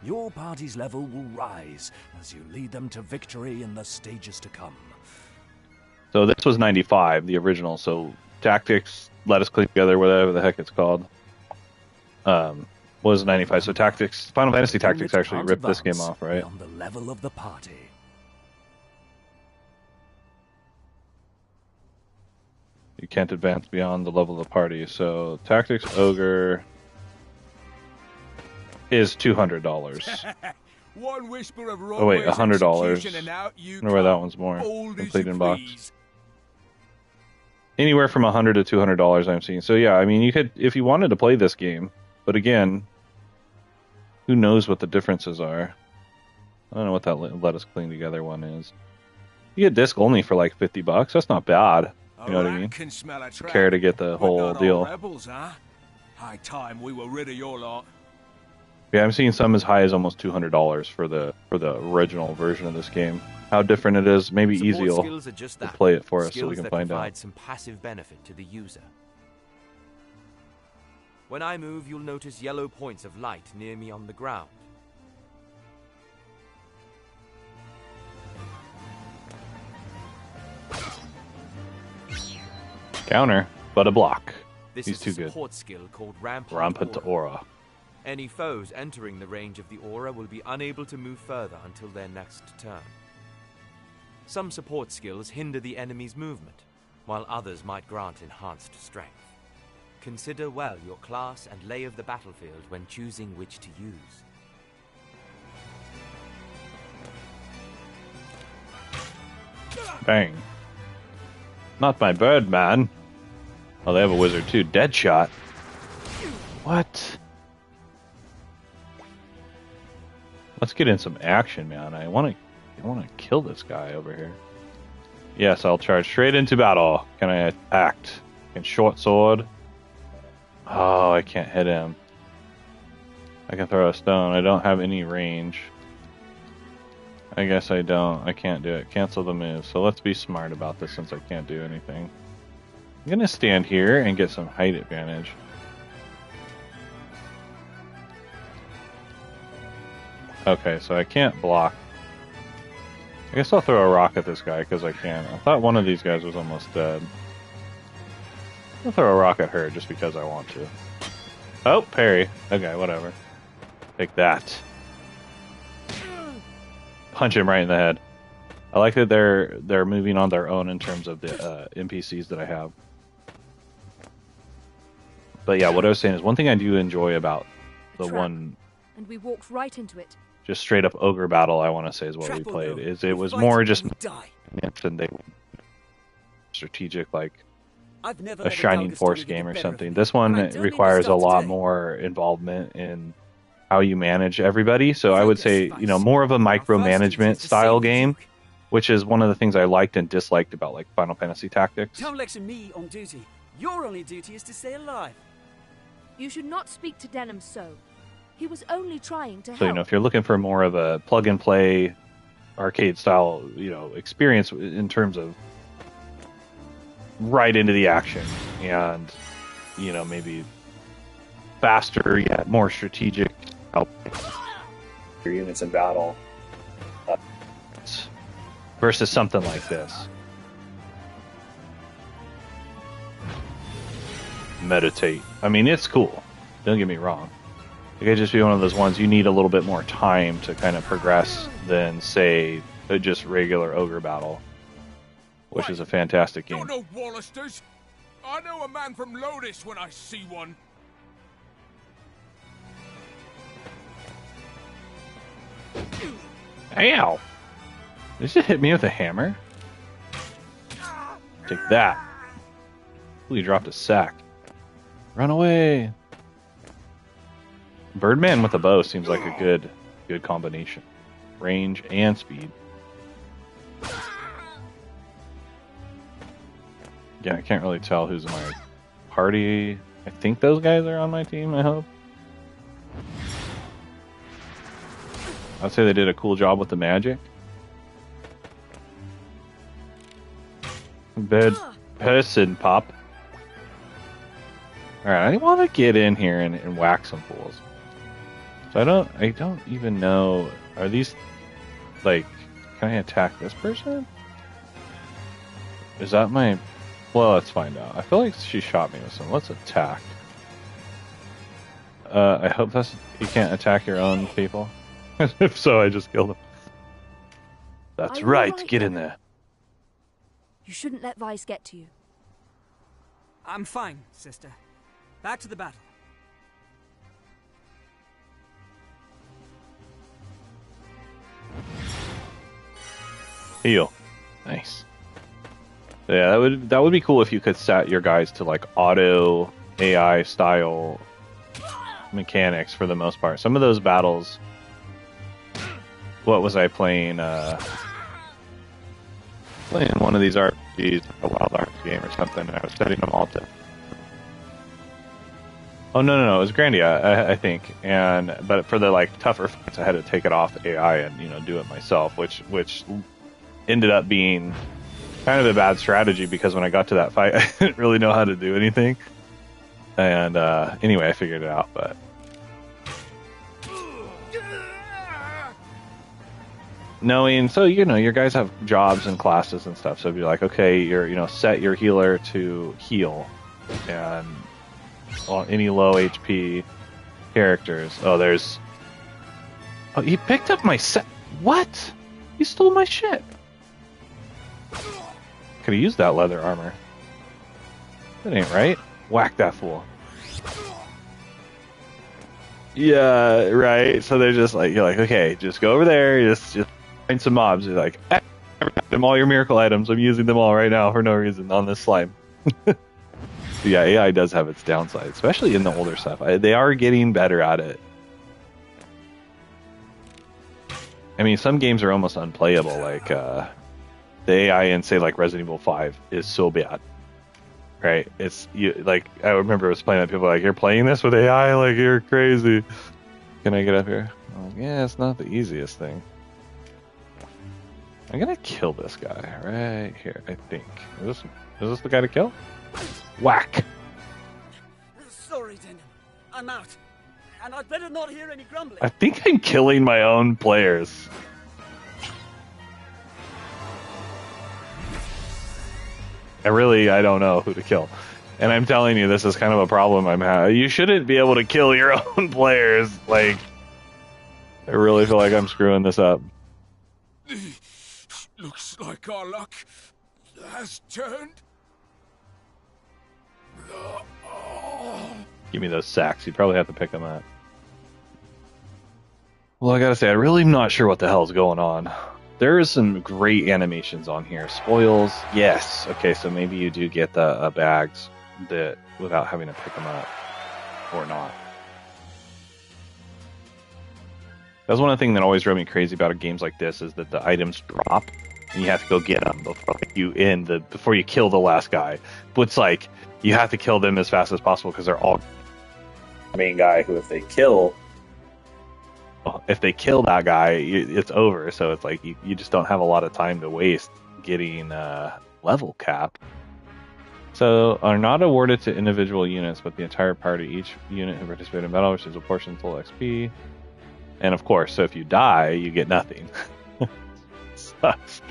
S10: Your party's level will rise as you lead them to victory in the stages to come.
S2: So this was 95, the original. So Tactics, Let Us Cling Together, whatever the heck it's called, was 95. So Tactics, Final Fantasy Tactics actually ripped this game off, right?
S10: On the level of the party.
S2: You can't advance beyond the level of the party. So Tactics Ogre is $200.
S11: One whisper of
S2: Oh wait, $100.
S11: execution and out you
S2: Wonder why that one's more. Complete in box. Anywhere from $100 to $200 I'm seeing. So yeah, I mean, you could, if you wanted to play this game, but again, who knows what the differences are? I don't know what that Let Us Cling Together one is. You get disc only for like $50. That's not bad. You know what I mean?
S11: Can smell a trap.
S2: Care to get the whole
S11: Not
S2: deal.
S11: all rebels, huh? High time we were rid of your lot.
S2: Yeah, I'm seeing some as high as almost $200 for the original version of this game. How different it is, maybe
S6: Support
S2: Easy will
S6: skills are just that.
S2: play it for us so
S6: Skills
S2: we can
S6: that
S2: find
S6: provide
S2: out.
S6: some passive benefit to the user. When I move, you'll notice yellow points of light near me on the ground.
S2: Counter, but a block.
S6: This
S2: He's
S6: is
S2: too
S6: a
S2: good.
S6: support skill called Rampant,
S2: Rampant Aura.
S6: Any foes entering the range of the aura will be unable to move further until their next turn. Some support skills hinder the enemy's movement, while others might grant enhanced strength. Consider well your class and lay of the battlefield when choosing which to use.
S2: Bang. Not my bird, man. Oh, they have a wizard too. Deadshot. What? Let's get in some action, man. I want to kill this guy over here. Yes, I'll charge straight into battle. Can I act? Can short sword? Oh, I can't hit him. I can throw a stone. I don't have any range. I guess I don't. I can't do it. Cancel the move. So let's be smart about this since I can't do anything. I'm going to stand here and get some height advantage. Okay, so I can't block. I guess I'll throw a rock at this guy because I can. I thought one of these guys was almost dead. I'll throw a rock at her just because I want to. Oh, parry. Okay, whatever. Take that. Punch him right in the head. I like that they're moving on their own in terms of the NPCs that I have. But yeah, what I was saying is one thing I do enjoy about the one
S1: And we walked right into it.
S2: just straight up ogre battle, I want to say is what we played. Is it was more just and they strategic like a Shining Force game or something. This one requires a lot more involvement in how you manage everybody. So I would say, you know, more of a micromanagement style game, which is one of the things I liked and disliked about like Final Fantasy Tactics.
S4: Don't lecture me on duty. Your only duty is to stay alive.
S1: You should not speak to Denham so. He was only trying to help.
S2: So, if you're looking for more of a plug-and-play arcade-style, experience in terms of right into the action and, maybe faster yet more strategic help
S3: your units in battle
S2: versus something like this. Meditate. I mean, it's cool. Don't get me wrong. It could just be one of those ones you need a little bit more time to kind of progress than, say, just regular ogre battle, which is a fantastic game.
S11: Don't know Wallisters. I know a man from Lotus when I see one.
S2: Ow! Did you hit me with a hammer? Take that. Ooh, you dropped a sack. Run away! Birdman with a bow seems like a good combination. Range and speed. Yeah, I can't really tell who's in my party. I think those guys are on my team, I hope. I'd say they did a cool job with the magic. Bad person, Pop. Alright, I want to get in here and whack some fools. So I don't even know, are these, like, can I attack this person? Is that my, well, let's find out. I feel like she shot me with some. Let's attack. I hope you can't attack your own people. If so, I just killed them. That's right, get in there.
S1: You shouldn't let Vice get to you.
S5: I'm fine, sister. Back to the battle.
S2: Heal. Nice. So yeah, that would be cool if you could set your guys to like auto AI style mechanics for the most part. Some of those battles. What was I playing? Playing one of these RPGs, a Wild Arts game or something, and I was setting them all to. Oh no! It was Grandia, I think, but for the like tougher fights, I had to take it off AI and do it myself, which ended up being kind of a bad strategy because when I got to that fight, I didn't really know how to do anything. And anyway, I figured it out, but. Knowing, so your guys have jobs and classes and stuff, so if you're like, okay, you're set your healer to heal, and on any low HP characters. Oh, he picked up my set. What? He stole my shit. Could have used that leather armor. That ain't right. Whack that fool. Yeah, right. So they're just like, you're like, okay, just go over there, just find some mobs. You're like, I grabbed them all your miracle items. I'm using them all right now for no reason on this slime. Yeah, AI does have its downside, especially in the older stuff. They are getting better at it. I mean, some games are almost unplayable. Like the AI in, say, like Resident Evil 5 is so bad. Right? Like I remember I was playing that, people were like, "You're playing this with AI? Like you're crazy." Can I get up here? I'm like, yeah, it's not the easiest thing. I'm gonna kill this guy right here. I think is this the guy to kill? Whack.
S4: Sorry, Denim. I'm out. And I'd better not hear any grumbling.
S2: I think I'm killing my own players. I don't know who to kill. And I'm telling you, this is kind of a problem I'm having. You shouldn't be able to kill your own players. Like, I really feel like I'm screwing this up.
S11: Looks like our luck has turned.
S2: Give me those sacks. You'd probably have to pick them up. Well, I gotta say, I'm really not sure what the hell's going on. There is some great animations on here. Spoils, yes. Okay, so maybe you do get the bags that without having to pick them up, or not. That's one of the things that always drove me crazy about games like this is that the items drop and you have to go get them before you kill the last guy. But it's like you have to kill them as fast as possible because they're all
S3: the main guy who, if they kill,
S2: if they kill that guy, it's over. So it's like you just don't have a lot of time to waste getting level cap. So are not awarded to individual units, but the entire party. Each unit who participated in battle receives a portion of total XP. And of course, so if you die, you get nothing. Sucks.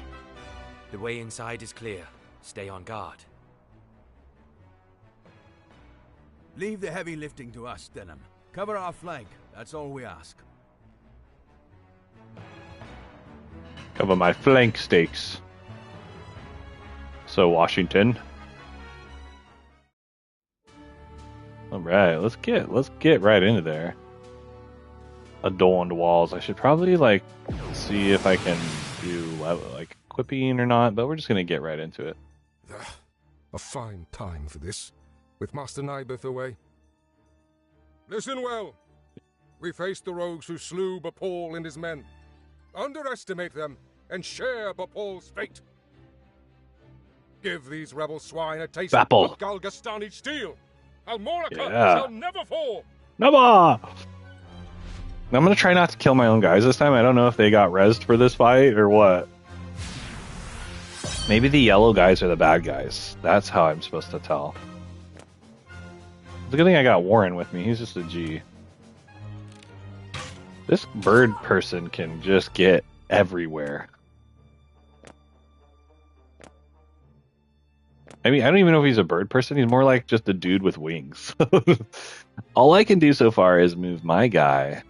S6: The way inside is clear. Stay on guard.
S7: Leave the heavy lifting to us, Denham. Cover our flank. That's all we ask.
S2: Cover my flank stakes. So Washington. All right, let's get right into there. Adorned walls. I should probably like see if I can do like equipping or not, but we're just gonna get right into it.
S14: A fine time for this, with Master Nibeth away. Listen well. We face the rogues who slew Bapal and his men. Underestimate them and share Bapal's fate. Give these rebel swine a taste of Galgastani steel. Almorica shall never fall.
S2: Never. I'm gonna try not to kill my own guys this time. I don't know if they got rezzed for this fight or what. Maybe the yellow guys are the bad guys. That's how I'm supposed to tell. It's a good thing I got Warren with me. He's just a G. This bird person can just get everywhere. I mean, I don't even know if he's a bird person. He's more like just a dude with wings. All I can do so far is move my guy.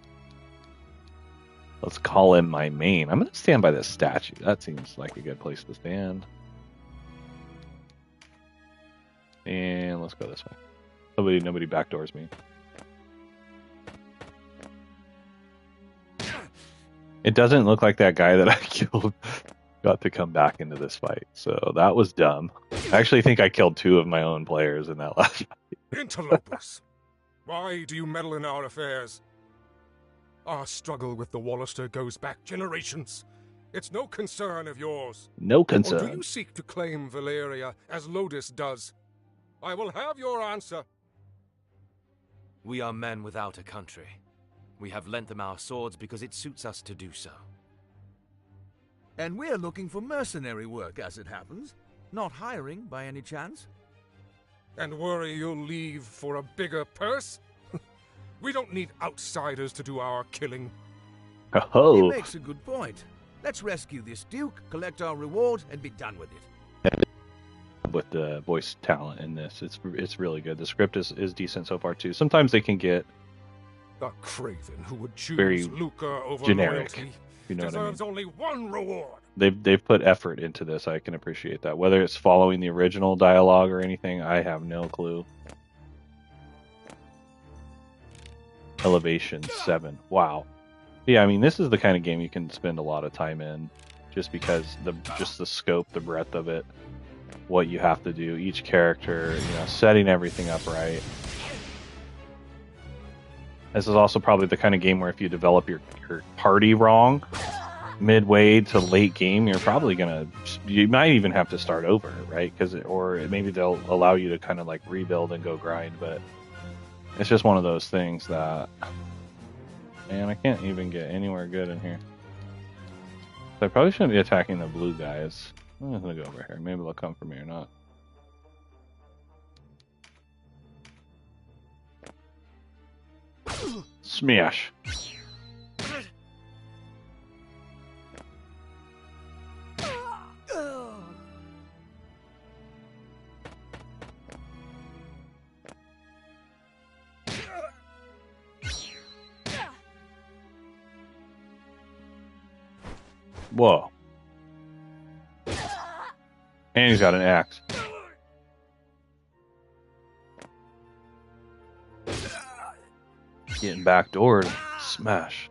S2: Let's call him my main. I'm going to stand by this statue. That seems like a good place to stand. And let's go this way. Nobody backdoors me. It doesn't look like that guy that I killed got to come back into this fight. So that was dumb. I actually think I killed 2 of my own players in that last fight.
S14: Interlopers! Why do you meddle in our affairs? Our struggle with the Wallister goes back generations. It's no concern of yours.
S2: No concern.
S14: Or do you seek to claim Valeria as Lodis does? I will have your answer.
S6: We are men without a country. We have lent them our swords because it suits us to do so.
S7: And we're looking for mercenary work, as it happens. Not hiring, by any chance.
S14: And worry you'll leave for a bigger purse? We don't need outsiders to do our killing.
S2: Oh.
S7: He makes a good point. Let's rescue this Duke, collect our reward, and be done with it.
S2: With the voice talent in this, it's really good. The script is decent so far too. Sometimes they can get
S14: a craven who would choose
S2: very
S14: lucre over
S2: generic.
S14: loyalty
S2: You know
S14: deserves
S2: what I mean?
S14: only one reward.
S2: They've put effort into this. I can appreciate that. Whether it's following the original dialogue or anything, I have no clue. Elevation 7. Wow. Yeah, I mean, this is the kind of game you can spend a lot of time in, just because the scope, the breadth of it, what you have to do, each character, setting everything up right. This is also probably the kind of game where if you develop your party wrong, midway to late game, you might even have to start over, right? Or maybe they'll allow you to kind of like rebuild and go grind, but it's just one of those things that, man, I can't even get anywhere good in here. So I probably shouldn't be attacking the blue guys. I'm just gonna go over here. Maybe they'll come for me or not. Smash. Whoa. And he's got an axe. Getting backdoored. Smash.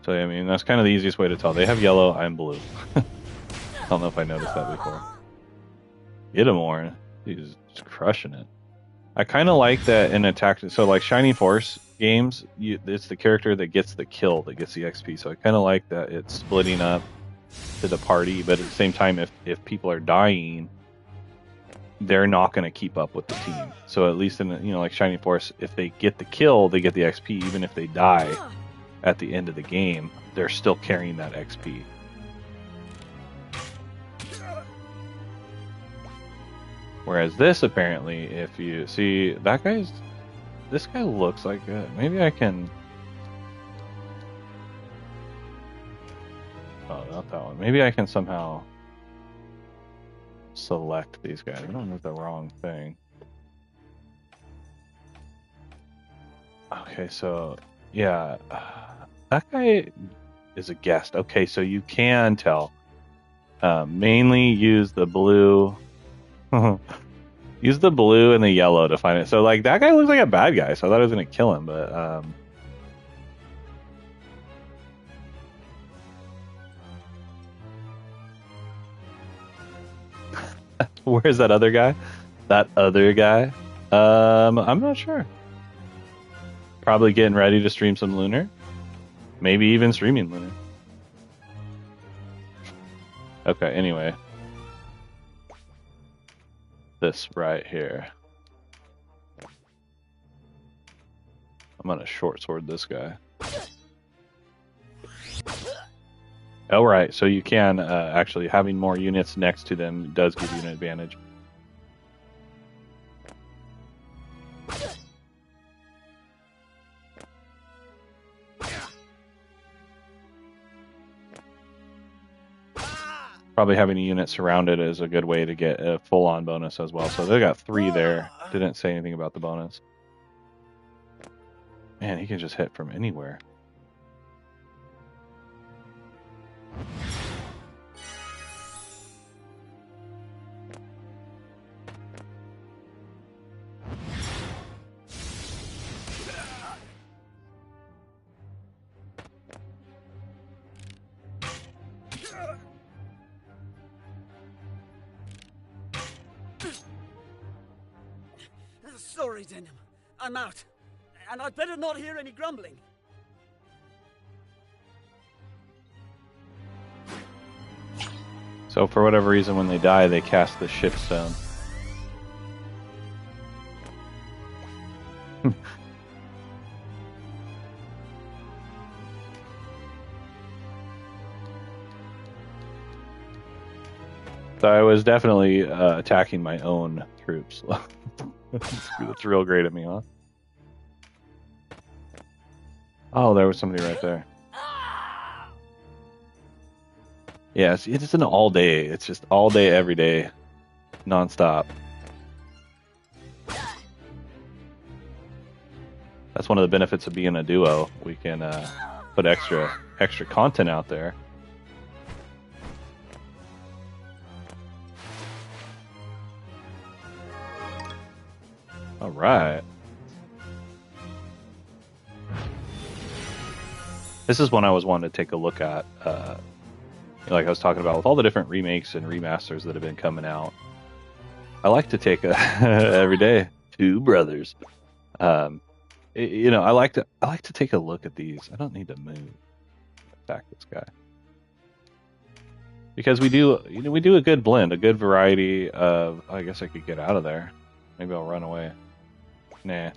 S2: So, I mean, that's kind of the easiest way to tell. They have yellow, I'm blue. I don't know if I noticed that before. Get him, Warren. He's just crushing it. I kind of like that in attack. So, like Shining Force games, it's the character that gets the kill that gets the XP. So, I kind of like that it's splitting up to the party, but at the same time, if people are dying, they're not going to keep up with the team. So at least in, you know, like Shining Force, if they get the kill, they get the XP. Even if they die at the end of the game, they're still carrying that XP. Whereas this, apparently, if you see that guy's, this guy looks like maybe I can. Oh, not that one. Maybe I can somehow select these guys. I don't know the wrong thing. Okay, so yeah, that guy is a guest. Okay, so you can tell. Mainly use the blue. Use the blue and the yellow to find it. So like that guy looks like a bad guy, so I thought I was gonna kill him, but where's that other guy? That other guy? I'm not sure. Probably getting ready to stream some Lunar. Maybe even streaming Lunar. Okay, anyway. This right here. I'm gonna short sword this guy. Oh, right, so you can actually, having more units next to them does give you an advantage. Probably having a unit surrounded is a good way to get a full-on bonus as well. So they got 3 there. Didn't say anything about the bonus. Man, he can just hit from anywhere.
S4: Sorry, Denim. I'm out. And I'd better not hear any grumbling.
S2: So for whatever reason, when they die, they cast the ship stone. So I was definitely attacking my own troops. That's real great at me, huh? Oh, there was somebody right there. Yeah, it's an all day. It's just all day, every day, non-stop. That's one of the benefits of being a duo. We can put extra content out there. All right. This is one I was wanting to take a look at. Like I was talking about with all the different remakes and remasters that have been coming out. I like to take every day. Two brothers. You know, I like to take a look at these. I don't need to move. Attack this guy. Because we do a good blend, a good variety of. I guess I could get out of there. Maybe I'll run away. Nah.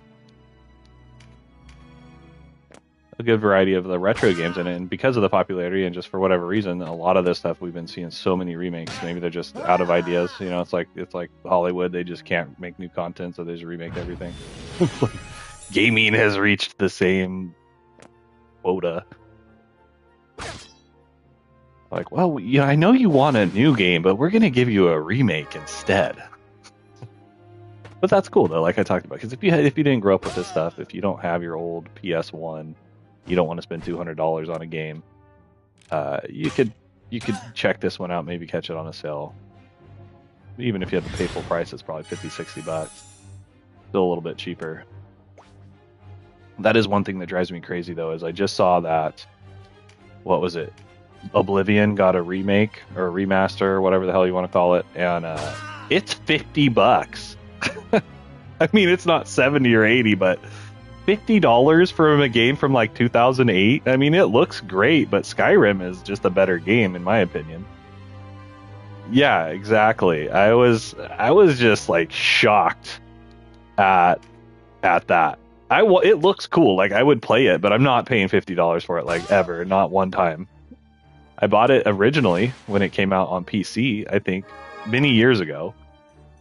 S2: A good variety of the retro games in it, and because of the popularity and just for whatever reason, a lot of this stuff we've been seeing so many remakes. Maybe they're just out of ideas. You know, it's like Hollywood. They just can't make new content, so they just remake everything. Gaming has reached the same quota. Like, well, yeah, I know you want a new game, but we're gonna give you a remake instead. But that's cool though, like I talked about, because if you didn't grow up with this stuff, if you don't have your old PS1, you don't want to spend $200 on a game. You could check this one out, maybe catch it on a sale. Even if you have to pay full price, it's probably $50-$60. Still a little bit cheaper. That is one thing that drives me crazy though, is I just saw that, what was it? Oblivion got a remake or a remaster or whatever the hell you want to call it, and it's $50. I mean, it's not 70 or 80, but $50 from a game from like 2008. I mean, it looks great, but Skyrim is just a better game in my opinion. Yeah, exactly. I was just like shocked at that. It looks cool. Like I would play it, but I'm not paying $50 for it like ever, not one time. I bought it originally when it came out on PC, I think many years ago.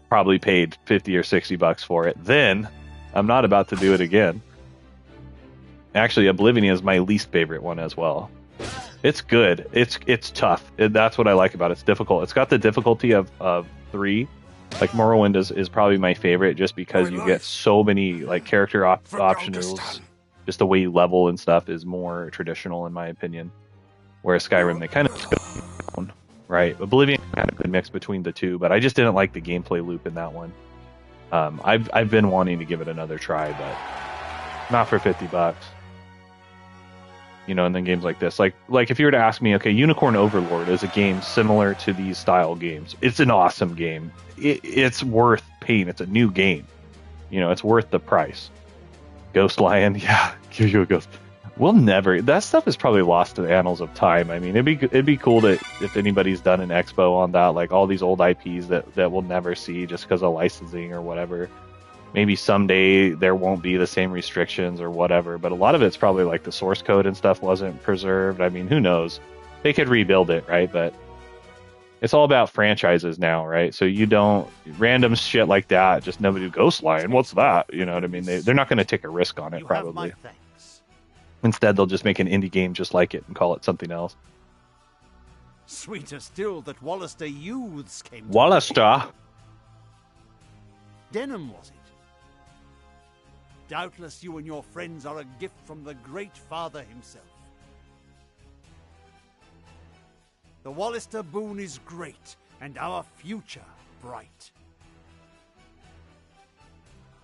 S2: Probably paid 50 or 60 bucks for it. Then I'm not about to do it again. Actually, Oblivion is my least favorite one as well. It's good. It's tough. That's what I like about it. It's difficult. It's got the difficulty of 3. Like Morrowind is probably my favorite just because you get so many like character optionals. Just the way you level and stuff is more traditional in my opinion. Whereas Skyrim, they kind of right. Oblivion kind of a good mix between the two, but I just didn't like the gameplay loop in that one. I've been wanting to give it another try, but not for $50. You know, and then games like this, like if you were to ask me, okay, Unicorn Overlord is a game similar to these style games. It's an awesome game. It's worth paying. It's a new game. You know, it's worth the price. Ghost Lion, yeah, give you a ghost. We'll never. That stuff is probably lost to the annals of time. I mean, it'd be cool to if anybody's done an expo on that, like all these old IPs that we'll never see just because of licensing or whatever. Maybe someday there won't be the same restrictions or whatever, but a lot of it's probably like the source code and stuff wasn't preserved. I mean, who knows? They could rebuild it, right? But it's all about franchises now, right? So you don't random shit like that. Just nobody Ghost Lion. What's that? You know what I mean? They're not going to take a risk on it, probably. Instead, they'll just make an indie game just like it and call it something else.
S8: Sweeter still that Wallister youths came to
S2: Wallister?
S8: Denham, was it? Doubtless you and your friends are a gift from the Great Father himself. The Wallister boon is great, and our future bright.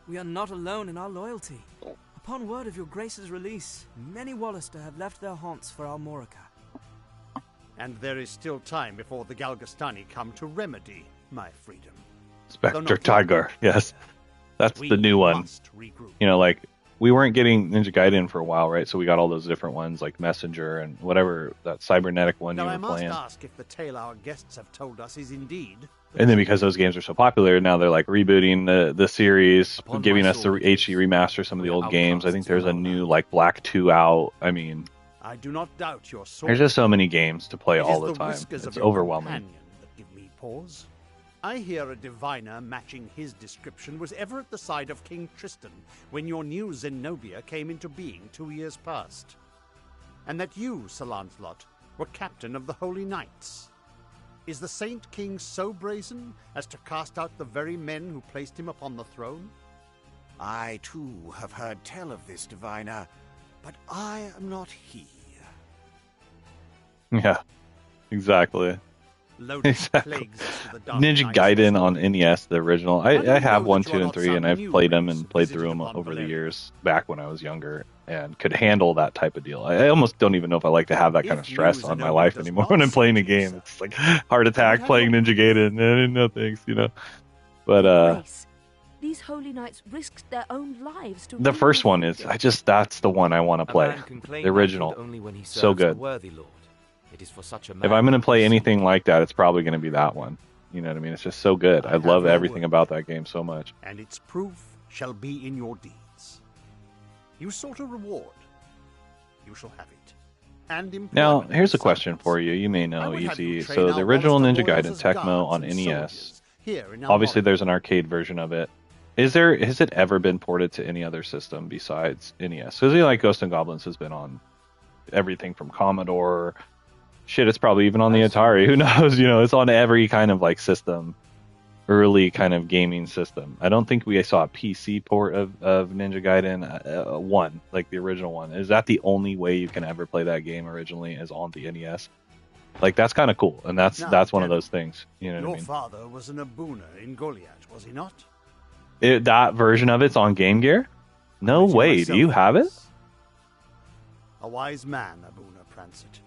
S5: We are not alone in our loyalty. Upon word of your Grace's release, many Wallister have left their haunts for Almorica.
S8: And there is still time before the Galgastani come to remedy my freedom.
S2: Spectre Tiger, yes. That's the new one. You know, like, we weren't getting Ninja Gaiden for a while, right? So we got all those different ones, like Messenger and whatever, that cybernetic one
S8: now
S2: you
S8: I
S2: were
S8: must
S2: playing.
S8: ask if the tale our guests have told us is indeed...
S2: And then because those games are so popular, now they're like rebooting the series, giving us the HD remaster some of the old games. I think there's a new like Black 2 out. I mean,
S8: I do not doubt your sword.
S2: there's just so many games to play
S8: It
S2: all
S8: is
S2: the time.
S8: whiskers of
S2: It's
S8: your
S2: overwhelming.
S8: companion that give me pause. I hear a diviner matching his description was ever at the side of King Tristan when your new Zenobia came into being 2 years past. And that you, Sir Lancelot, were captain of the Holy Knights. Is the Saint King so brazen as to cast out the very men who placed him upon the throne?
S15: I, too, have heard tell of this diviner, but I am not he.
S2: Yeah, exactly.
S8: Exactly.
S2: Ninja Gaiden on NES, the original. I have 1, 2, and 3, and I've played them and played through them over the years back when I was younger and could handle that type of deal. I almost don't even know if I like to have that kind of stress on my life anymore when I'm playing a game. It's like heart attack playing Ninja Gaiden. No thanks, you know. But
S1: Grace, these holy knights risked their own lives to
S2: the first one is that's the one I want to play. The original. So good.
S6: It is for such a
S2: If I'm going to play anything like that, it's probably going to be that one. You know what I mean? It's just so good. I love everything about that game so much.
S8: And its proof shall be in your deeds. You sought a reward. You shall have it. And
S2: now, here's a question for you. You may know, Easy. So the original Ninja Gaiden Tecmo on NES, obviously there's an arcade version of it. Has it ever been ported to any other system besides NES? Because like Ghosts and Goblins has been on everything from Commodore. Shit, it's probably even on the Atari. Who knows? You know, it's on every kind of like system, early kind of gaming system. I don't think we saw a PC port of Ninja Gaiden 1, like the original one. Is that the only way you can ever play that game originally is on the NES? Like, that's kind of cool, and that's one of those things. You know what I mean?
S8: Your father was an Abuna in Goliath, was he not?
S2: That version of it's on Game Gear? No way. Do you have it?
S8: A wise man, Abuna Prancet.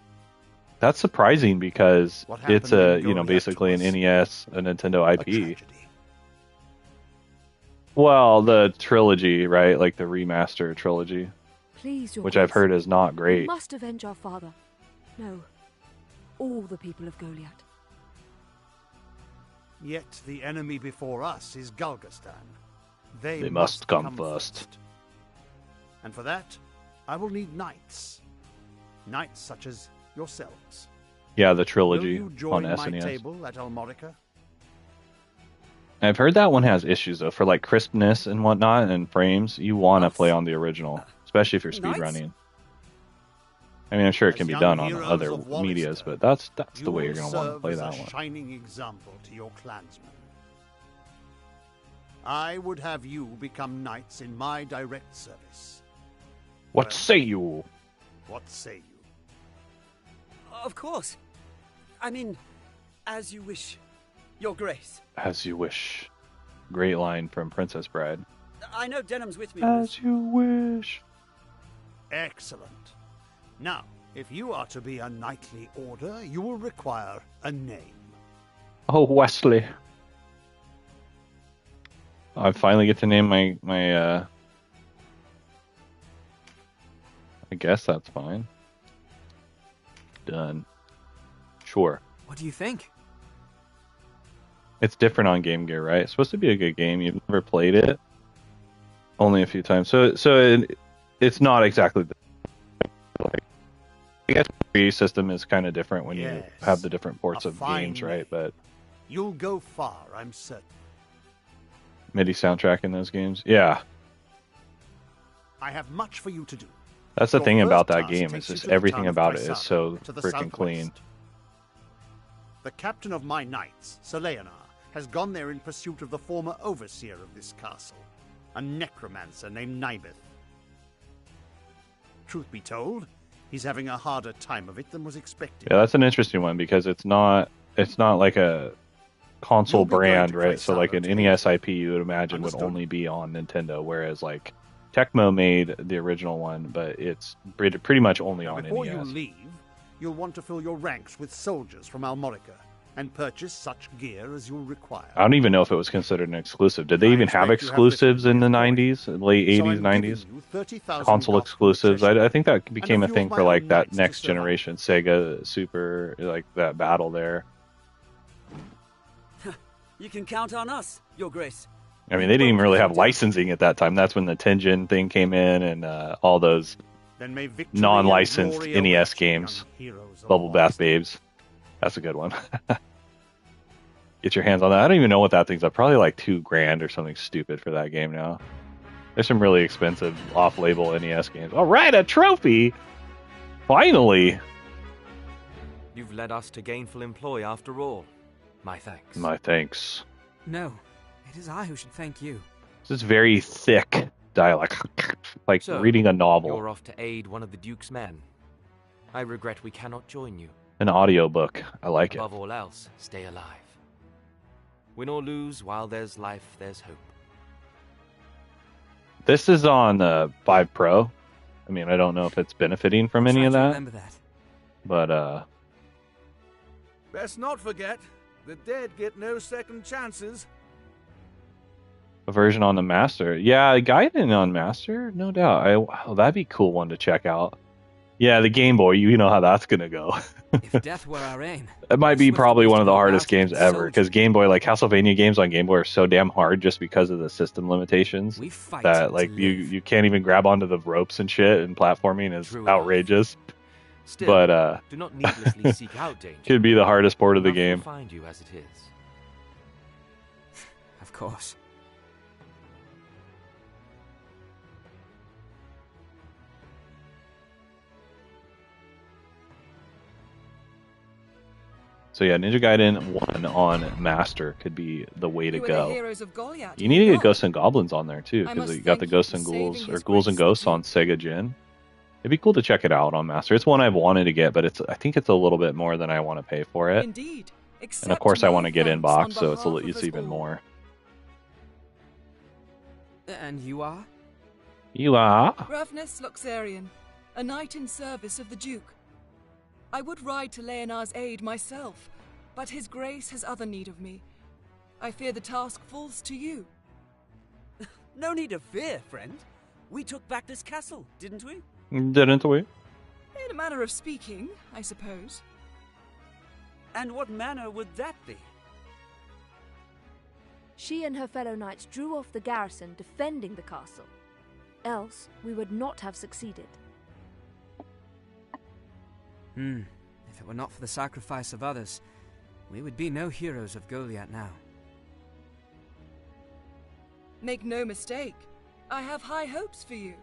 S2: That's surprising because it's basically an NES, a Nintendo IP. Well, the trilogy, right? Like the remaster trilogy.
S1: Please, your
S2: which
S1: Grace,
S2: I've heard is not great.
S1: We must avenge our father. No, all the people of Goliath.
S8: Yet the enemy before us is Galgastan.
S2: They must come first.
S8: And for that, I will need knights. Knights such as yourselves.
S2: Yeah, the trilogy
S8: Will you
S2: on
S8: join my
S2: SNES.
S8: table at Almorica?
S2: I've heard that one has issues though, for like crispness and whatnot and frames. You want to play on the original, especially if you're speedrunning. I mean, I'm sure it can be done on other medias, but that's the way you're going to want to play that one.
S8: Shining example to your clansmen. I would have you become knights in my direct service.
S2: What say you?
S8: What say you?
S4: Of course. I mean, as you wish, Your Grace.
S2: As you wish. Great line from Princess Bride.
S4: I know Denham's with me. on this.
S2: As you wish.
S8: Excellent. Now, if you are to be a knightly order, you will require a name.
S2: Oh, Wesley. I finally get to name my I guess that's fine. Done. Sure.
S5: What do you think?
S2: It's different on Game Gear, right? It's supposed to be a good game. You've never played it. Only a few times. So it's not exactly like, I guess the system is kind of different when you have the different ports of games, right? But
S8: you'll go far, I'm certain.
S2: MIDI soundtrack in those games, yeah.
S8: I have much for you to do.
S2: That's the
S8: Your
S2: thing
S8: first
S2: about that
S8: task
S2: game.
S8: takes
S2: It's
S8: you
S2: just
S8: to the
S2: everything
S8: town of
S2: about it is
S8: Traisan,
S2: so
S8: to the
S2: freaking
S8: southwest.
S2: clean.
S8: The captain of my knights, Sir Leonard, has gone there in pursuit of the former overseer of this castle, a necromancer named Nibeth. Truth be told, he's having a harder time of it than was expected.
S2: Yeah, that's an interesting one because it's not like a console brand, right? So like an NES IP you would imagine would only be on Nintendo, whereas like Tecmo made the original one, but it's pretty much only on
S8: Before
S2: NES.
S8: you leave, you'll want to fill your ranks with soldiers from Almorica and purchase such gear as you'll require.
S2: I don't even know if it was considered an exclusive. Did they even have exclusives in the 90s, late 80s, 90s? Console exclusives. I think that became a thing for like that next generation Sega Super, like that battle there.
S4: You can count on us, Your Grace.
S2: I mean, they didn't even really have licensing at that time. That's when the Tengen thing came in and all those non-licensed NES games. Bubble Bath Babes. That's a good one. Get your hands on that. I don't even know what that thing's at. Probably like $2,000 or something stupid for that game now. There's some really expensive off-label NES games. All right, a trophy! Finally!
S6: You've led us to gainful employ after all. My thanks.
S2: My thanks.
S5: No, it is I who should thank you.
S2: This is very thick dialect. Like
S6: So,
S2: reading a novel.
S6: You're off to aid one of the Duke's men. I regret we cannot join you.
S2: An audiobook. I like it.
S6: Above all else, stay alive. Win or lose, while there's life, there's hope.
S2: This is on the 5 Pro. I mean, I don't know if it's benefiting from any of that.
S5: Remember that.
S2: But,
S7: Best not forget, the dead get no second chances.
S2: a version on the Master. Yeah, Gaiden on Master, no doubt. Wow, that'd be a cool one to check out. Yeah, the Game Boy, you know how that's going to go.
S5: If death were our aim.
S2: It might be probably one of the hardest games ever, because Game Boy, like Castlevania games on Game Boy are so damn hard just because of the system limitations that like you can't even grab onto the ropes and shit, and platforming is outrageous.
S6: Still,
S2: But
S6: do not needlessly seek out danger.
S2: could be the hardest port of the
S6: Enough will
S2: game.
S6: find you as it is.
S5: Of course.
S2: So yeah, Ninja Gaiden 1 on Master could be the way to
S16: You are
S2: go.
S16: the heroes of Goliath,
S2: You need to
S16: you
S2: get
S16: know.
S2: Ghosts and Goblins on there too,
S16: I
S2: because
S16: must
S2: you got the
S16: thank you
S2: Ghosts
S16: for
S2: and
S16: saving
S2: Ghouls or
S16: his
S2: Ghouls and
S16: grace
S2: Ghosts on Sega Gen. It'd be cool to check it out on Master. It's one I've wanted to get, but I think it's a little bit more than I want to pay for it.
S16: Indeed.
S2: And of course, I want to get
S16: thanks
S2: inbox,
S16: on
S2: so
S16: behalf of
S2: it's
S16: us
S2: even
S16: all.
S2: more.
S5: And you are?
S2: You are?
S16: Ravnus Luxarian, a knight in service of the Duke. I would ride to Leonard's aid myself, but his grace has other need of me. I fear the task falls to you.
S4: No need of fear, friend. We took back this castle, didn't we?
S2: Didn't we?
S16: In a manner of speaking, I suppose.
S4: And what manner would that be?
S1: She and her fellow knights drew off the garrison defending the castle. Else, we would not have succeeded.
S5: If it were not for the sacrifice of others, we would be no heroes of Goliath now.
S16: Make no mistake, I have high hopes for you.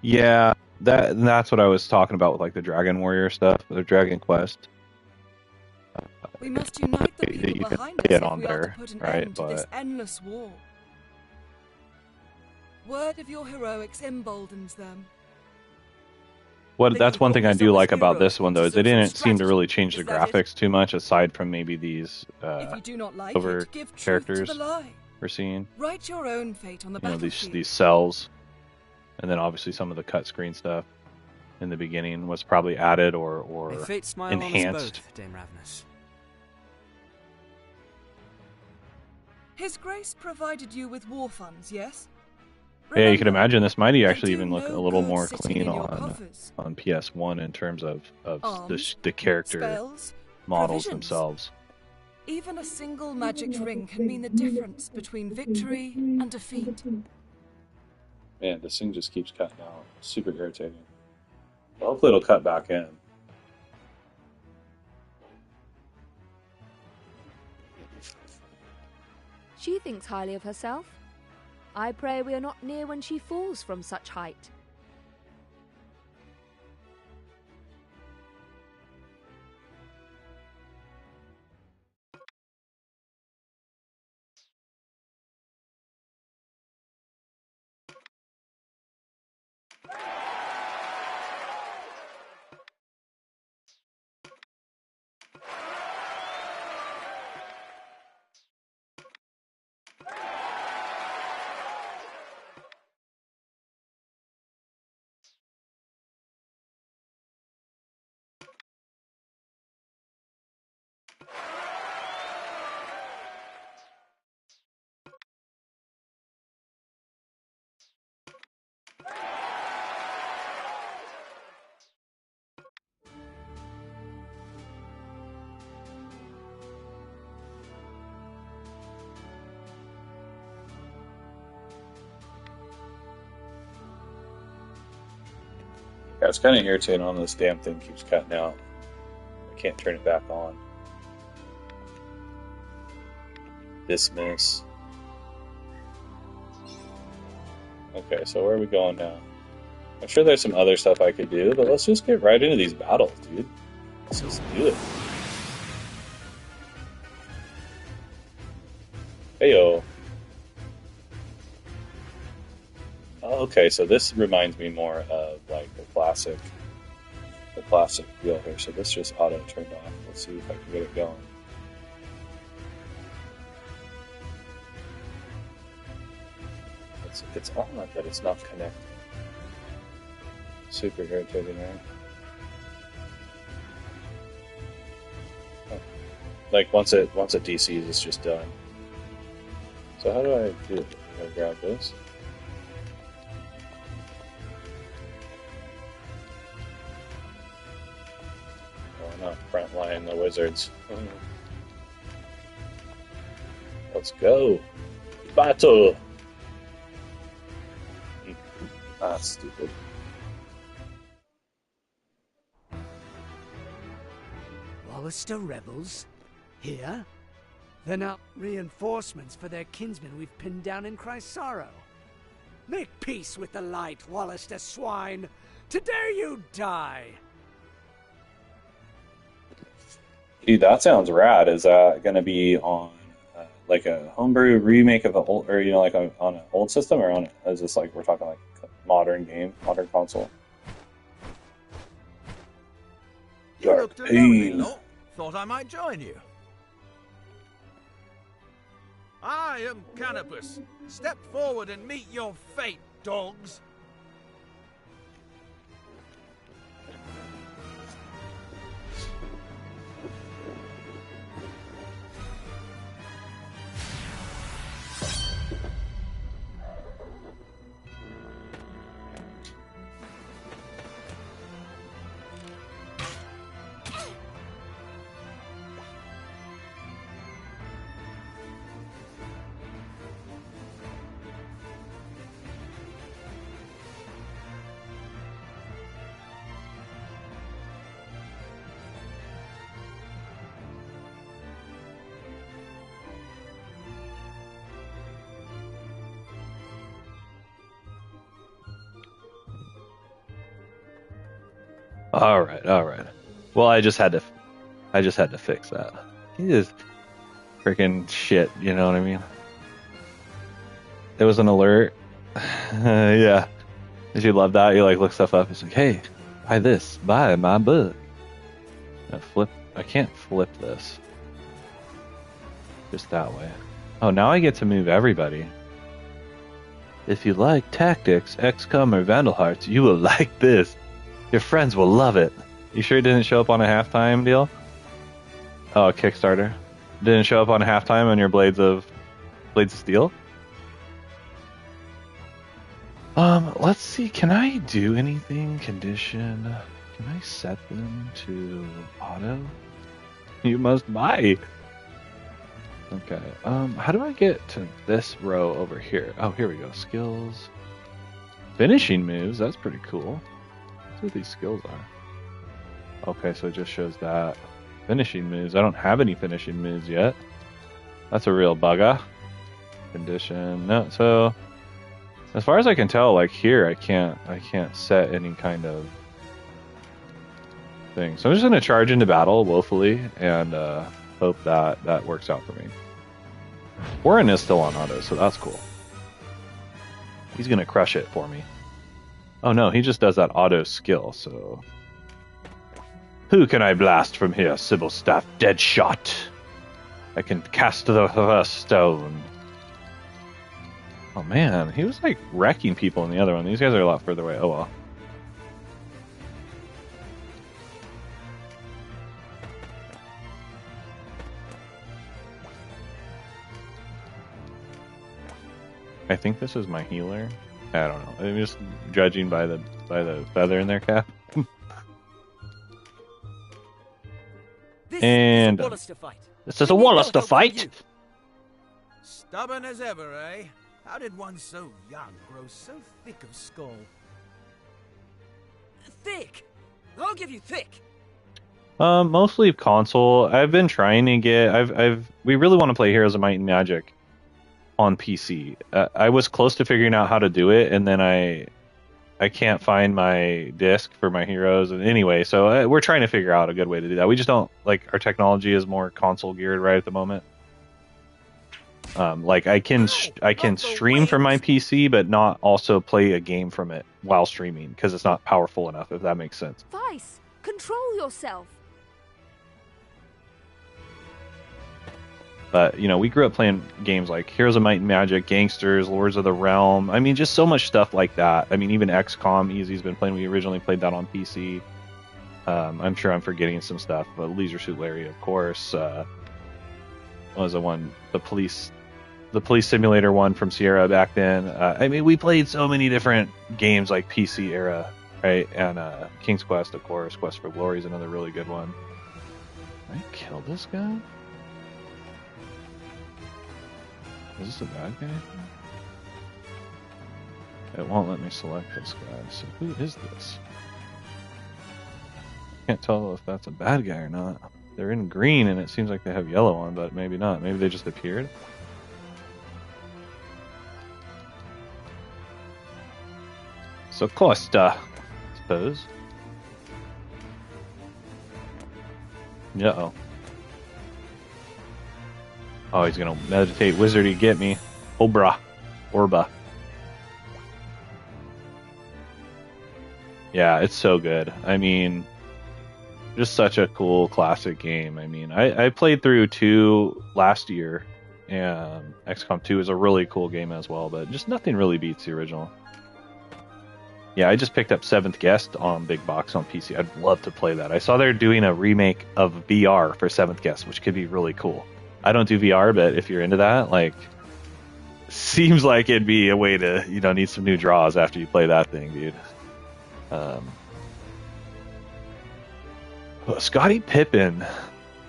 S2: Yeah, that's what I was talking about with like the Dragon Warrior stuff, the Dragon Quest.
S16: We must unite the people
S2: You can
S16: behind us
S2: get
S16: if
S2: on
S16: we are
S2: there,
S16: to put an
S2: right?
S16: end to this endless war. Word of your heroics emboldens them.
S2: That's one thing I do like about this one, though, is they didn't seem to really change the graphics too much, aside from maybe these
S16: If you do not like
S2: over
S16: it, give truth to
S2: characters
S16: the lie.
S2: we're seeing.
S16: Write your own fate on the
S2: You know,
S16: battlefield.
S2: these cells, and then obviously some of the cut screen stuff in the beginning was probably added or
S5: May fate smile
S2: enhanced.
S5: on us both, Dame Ravnus.
S16: His Grace provided you with war funds, yes?
S2: Yeah, you can imagine this might actually
S16: do
S2: even look
S16: no
S2: a little
S16: good
S2: more
S16: sitting
S2: clean
S16: in your
S2: on
S16: coffers.
S2: PS1 in terms of
S16: Arms,
S2: the character
S16: spells,
S2: models
S16: provisions.
S2: themselves.
S16: Even a single magic ring can mean the difference between victory and defeat.
S3: Man, this thing just keeps cutting out. Super irritating. But hopefully it'll cut back in.
S1: She thinks highly of herself. I pray we are not near when she falls from such height.
S3: Yeah, it's kind of irritating on this damn thing keeps cutting out. I can't turn it back on. Dismiss. Okay, so where are we going now? I'm sure there's some other stuff I could do, but let's just get right into these battles, dude. Let's just do it. Heyo. Okay, so this reminds me more of like the classic wheel here. So this just auto turned off. Let's see if I can get it going. It's on, but it's not connected. Super irritating, right? Oh. Like once it DCs, it's just done. So how do I do it? I grab this. Oh no, frontline the wizards. Let's go. Battle! Ah, stupid.
S17: Wallister rebels? Here? They're not reinforcements for their kinsmen we've pinned down in Chrysaro. Make peace with the light, Wallister swine! Today you die!
S3: Dude, that sounds rad. Is that going to be on like a homebrew remake of an old, or like on an old system, or on? Is this like we're talking like modern game, modern console?
S7: You looked a lonely lot. Thought I might join you. I am Canopus. Step forward and meet your fate, dogs.
S2: All right. Well, I just had to fix that. He is freaking shit. You know what I mean? There was an alert. Yeah. Did you love that? You like look stuff up. It's like, hey, buy this. Buy my book. I can't flip this. Just that way. Oh, now I get to move everybody. If you like tactics, XCOM, or Vandal Hearts, you will like this. Your friends will love it. You sure it didn't show up on a halftime deal? Oh, Kickstarter. Didn't show up on a halftime on your Blades of Steel? Let's see. Can I do anything? Condition. Can I set them to auto? You must buy. Okay. How do I get to this row over here? Oh, here we go. Skills. Finishing moves. That's pretty cool. Let's see what these skills are. Okay, so it just shows that. Finishing moves. I don't have any finishing moves yet. That's a real bugger. Condition. No, so as far as I can tell, like here, I can't set any kind of thing. So I'm just gonna charge into battle woefully and hope that works out for me. Warren is still on auto, so that's cool. He's gonna crush it for me. Oh no, he just does that auto skill, so... Who can I blast from here? Sybil Staff, dead shot. I can cast the reverse stone. Oh man, he was like wrecking people in the other one. These guys are a lot further away. Oh well. I think this is my healer. I don't know. I'm just judging by the feather in their cap. And this is a Wallister fight.
S7: Stubborn as ever, eh? How did one so young grow so thick of skull?
S4: Thick? I'll give you thick.
S2: Mostly console. I've been trying to get. We really want to play Heroes of Might and Magic on PC. I was close to figuring out how to do it, and then I can't find my disc for my heroes. And anyway, so we're trying to figure out a good way to do that. We just don't like our technology is more console geared right at the moment. Like I can stream from my PC, but not also play a game from it while streaming because it's not powerful enough. If that makes sense.
S1: Vice, control yourself.
S2: But, you know, we grew up playing games like Heroes of Might and Magic, Gangsters, Lords of the Realm. I mean, just so much stuff like that. I mean, even XCOM, Easy's been playing. We originally played that on PC. I'm sure I'm forgetting some stuff. But Leisure Suit Larry, of course. What was the one? The police simulator one from Sierra back then. I mean, we played so many different games like PC era, right? And King's Quest, of course. Quest for Glory is another really good one. Did I kill this guy? Is this a bad guy? It won't let me select this guy. So who is this? Can't tell if that's a bad guy or not. They're in green and it seems like they have yellow on, but maybe not. Maybe they just appeared. So Costa, I suppose. Uh-oh. Oh, he's gonna meditate wizardy get me. Orba. Yeah, it's so good. I mean, just such a cool classic game. I mean, I played through 2 last year, and XCOM 2 is a really cool game as well, but just nothing really beats the original. Yeah, I just picked up 7th Guest on Big Box on PC. I'd love to play that. I saw they're doing a remake of VR for 7th Guest, which could be really cool. I don't do VR, but if you're into that, like, seems like it'd be a way to, you know, need some new draws after you play that thing, dude. Scottie Pippen,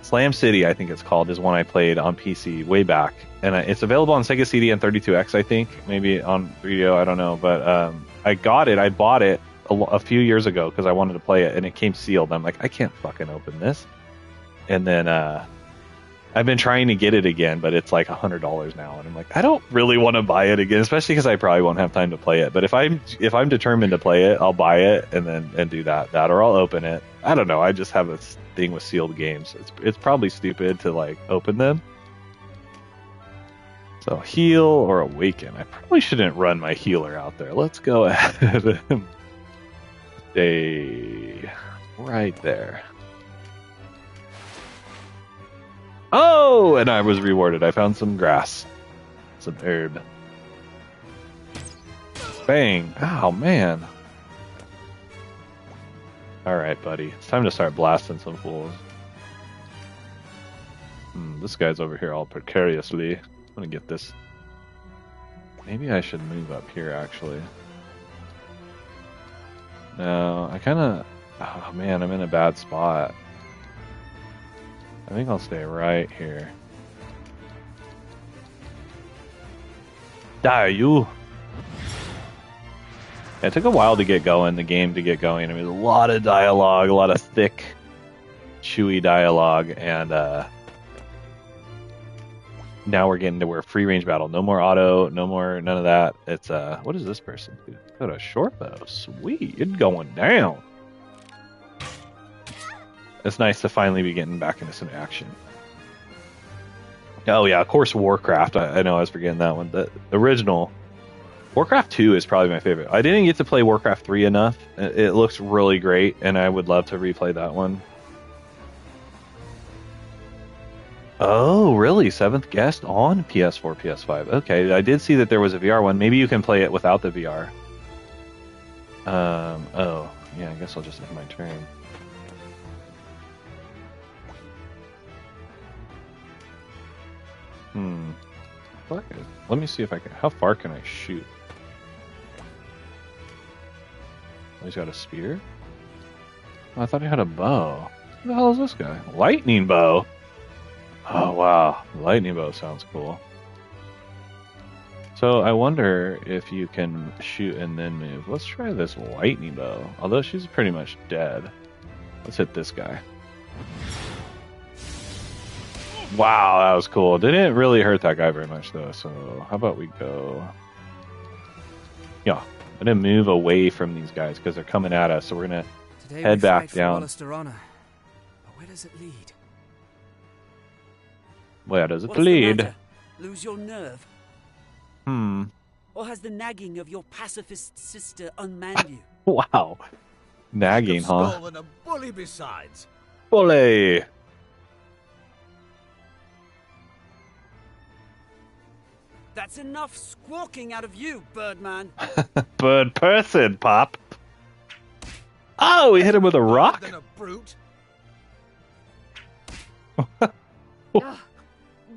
S2: Slam City, I think it's called, is one I played on PC way back, and it's available on Sega CD and 32X, I think, maybe on 3DO, I don't know, but I bought it a few years ago because I wanted to play it, and it came sealed. I'm like, I can't fucking open this, and then I I've been trying to get it again, but it's like $100 now, and I'm like, I don't really want to buy it again, especially because I probably won't have time to play it. But if I'm determined to play it, I'll buy it and do that, or I'll open it. I don't know. I just have a thing with sealed games. It's probably stupid to like open them. So heal or awaken. I probably shouldn't run my healer out there. Let's go ahead and stay right there. Oh, and I was rewarded. I found some grass. Some herb. Bang. Oh, man. Alright, buddy. It's time to start blasting some fools. This guy's over here all precariously. I'm gonna get this. Maybe I should move up here, actually. No, I kind of... Oh, man, I'm in a bad spot. I think I'll stay right here. Die, you! Yeah, it took a while to get going, the game to get going. I mean, a lot of dialogue, a lot of thick, chewy dialogue, and now we're getting to where free range battle. No more auto, no more, none of that. It's, what does this person do? Got a short bow. Sweet, it's going down. It's nice to finally be getting back into some action. Oh yeah, of course Warcraft. I know I was forgetting that one. The original Warcraft 2 is probably my favorite. I didn't get to play Warcraft 3 enough. It looks really great, and I would love to replay that one. Oh, really? 7th Guest on PS4, PS5. Okay, I did see that there was a VR one. Maybe you can play it without the VR. Oh, yeah, I guess I'll just end my turn. Fuck it. Let me see if I can. How far can I shoot? Oh, he's got a spear? Oh, I thought he had a bow. Who the hell is this guy? Lightning bow? Oh, wow. Lightning bow sounds cool. So I wonder if you can shoot and then move. Let's try this lightning bow. Although she's pretty much dead. Let's hit this guy. Wow, that was cool. Didn't really hurt that guy very much, though. So how about we go... Yeah, I'm going to move away from these guys because they're coming at us. So we're going to head back down.
S5: But where does it lead?
S2: Where does it
S4: What's the
S2: lead?
S4: matter? Lose your nerve? Or has the nagging of your pacifist sister unmanned you?
S2: Wow. Nagging, huh?
S7: Skull and a bully besides.
S2: Bully!
S4: That's enough squawking out of you, Birdman.
S2: Bird person, Pop. Oh, we hit him with a rock?
S7: Than a brute.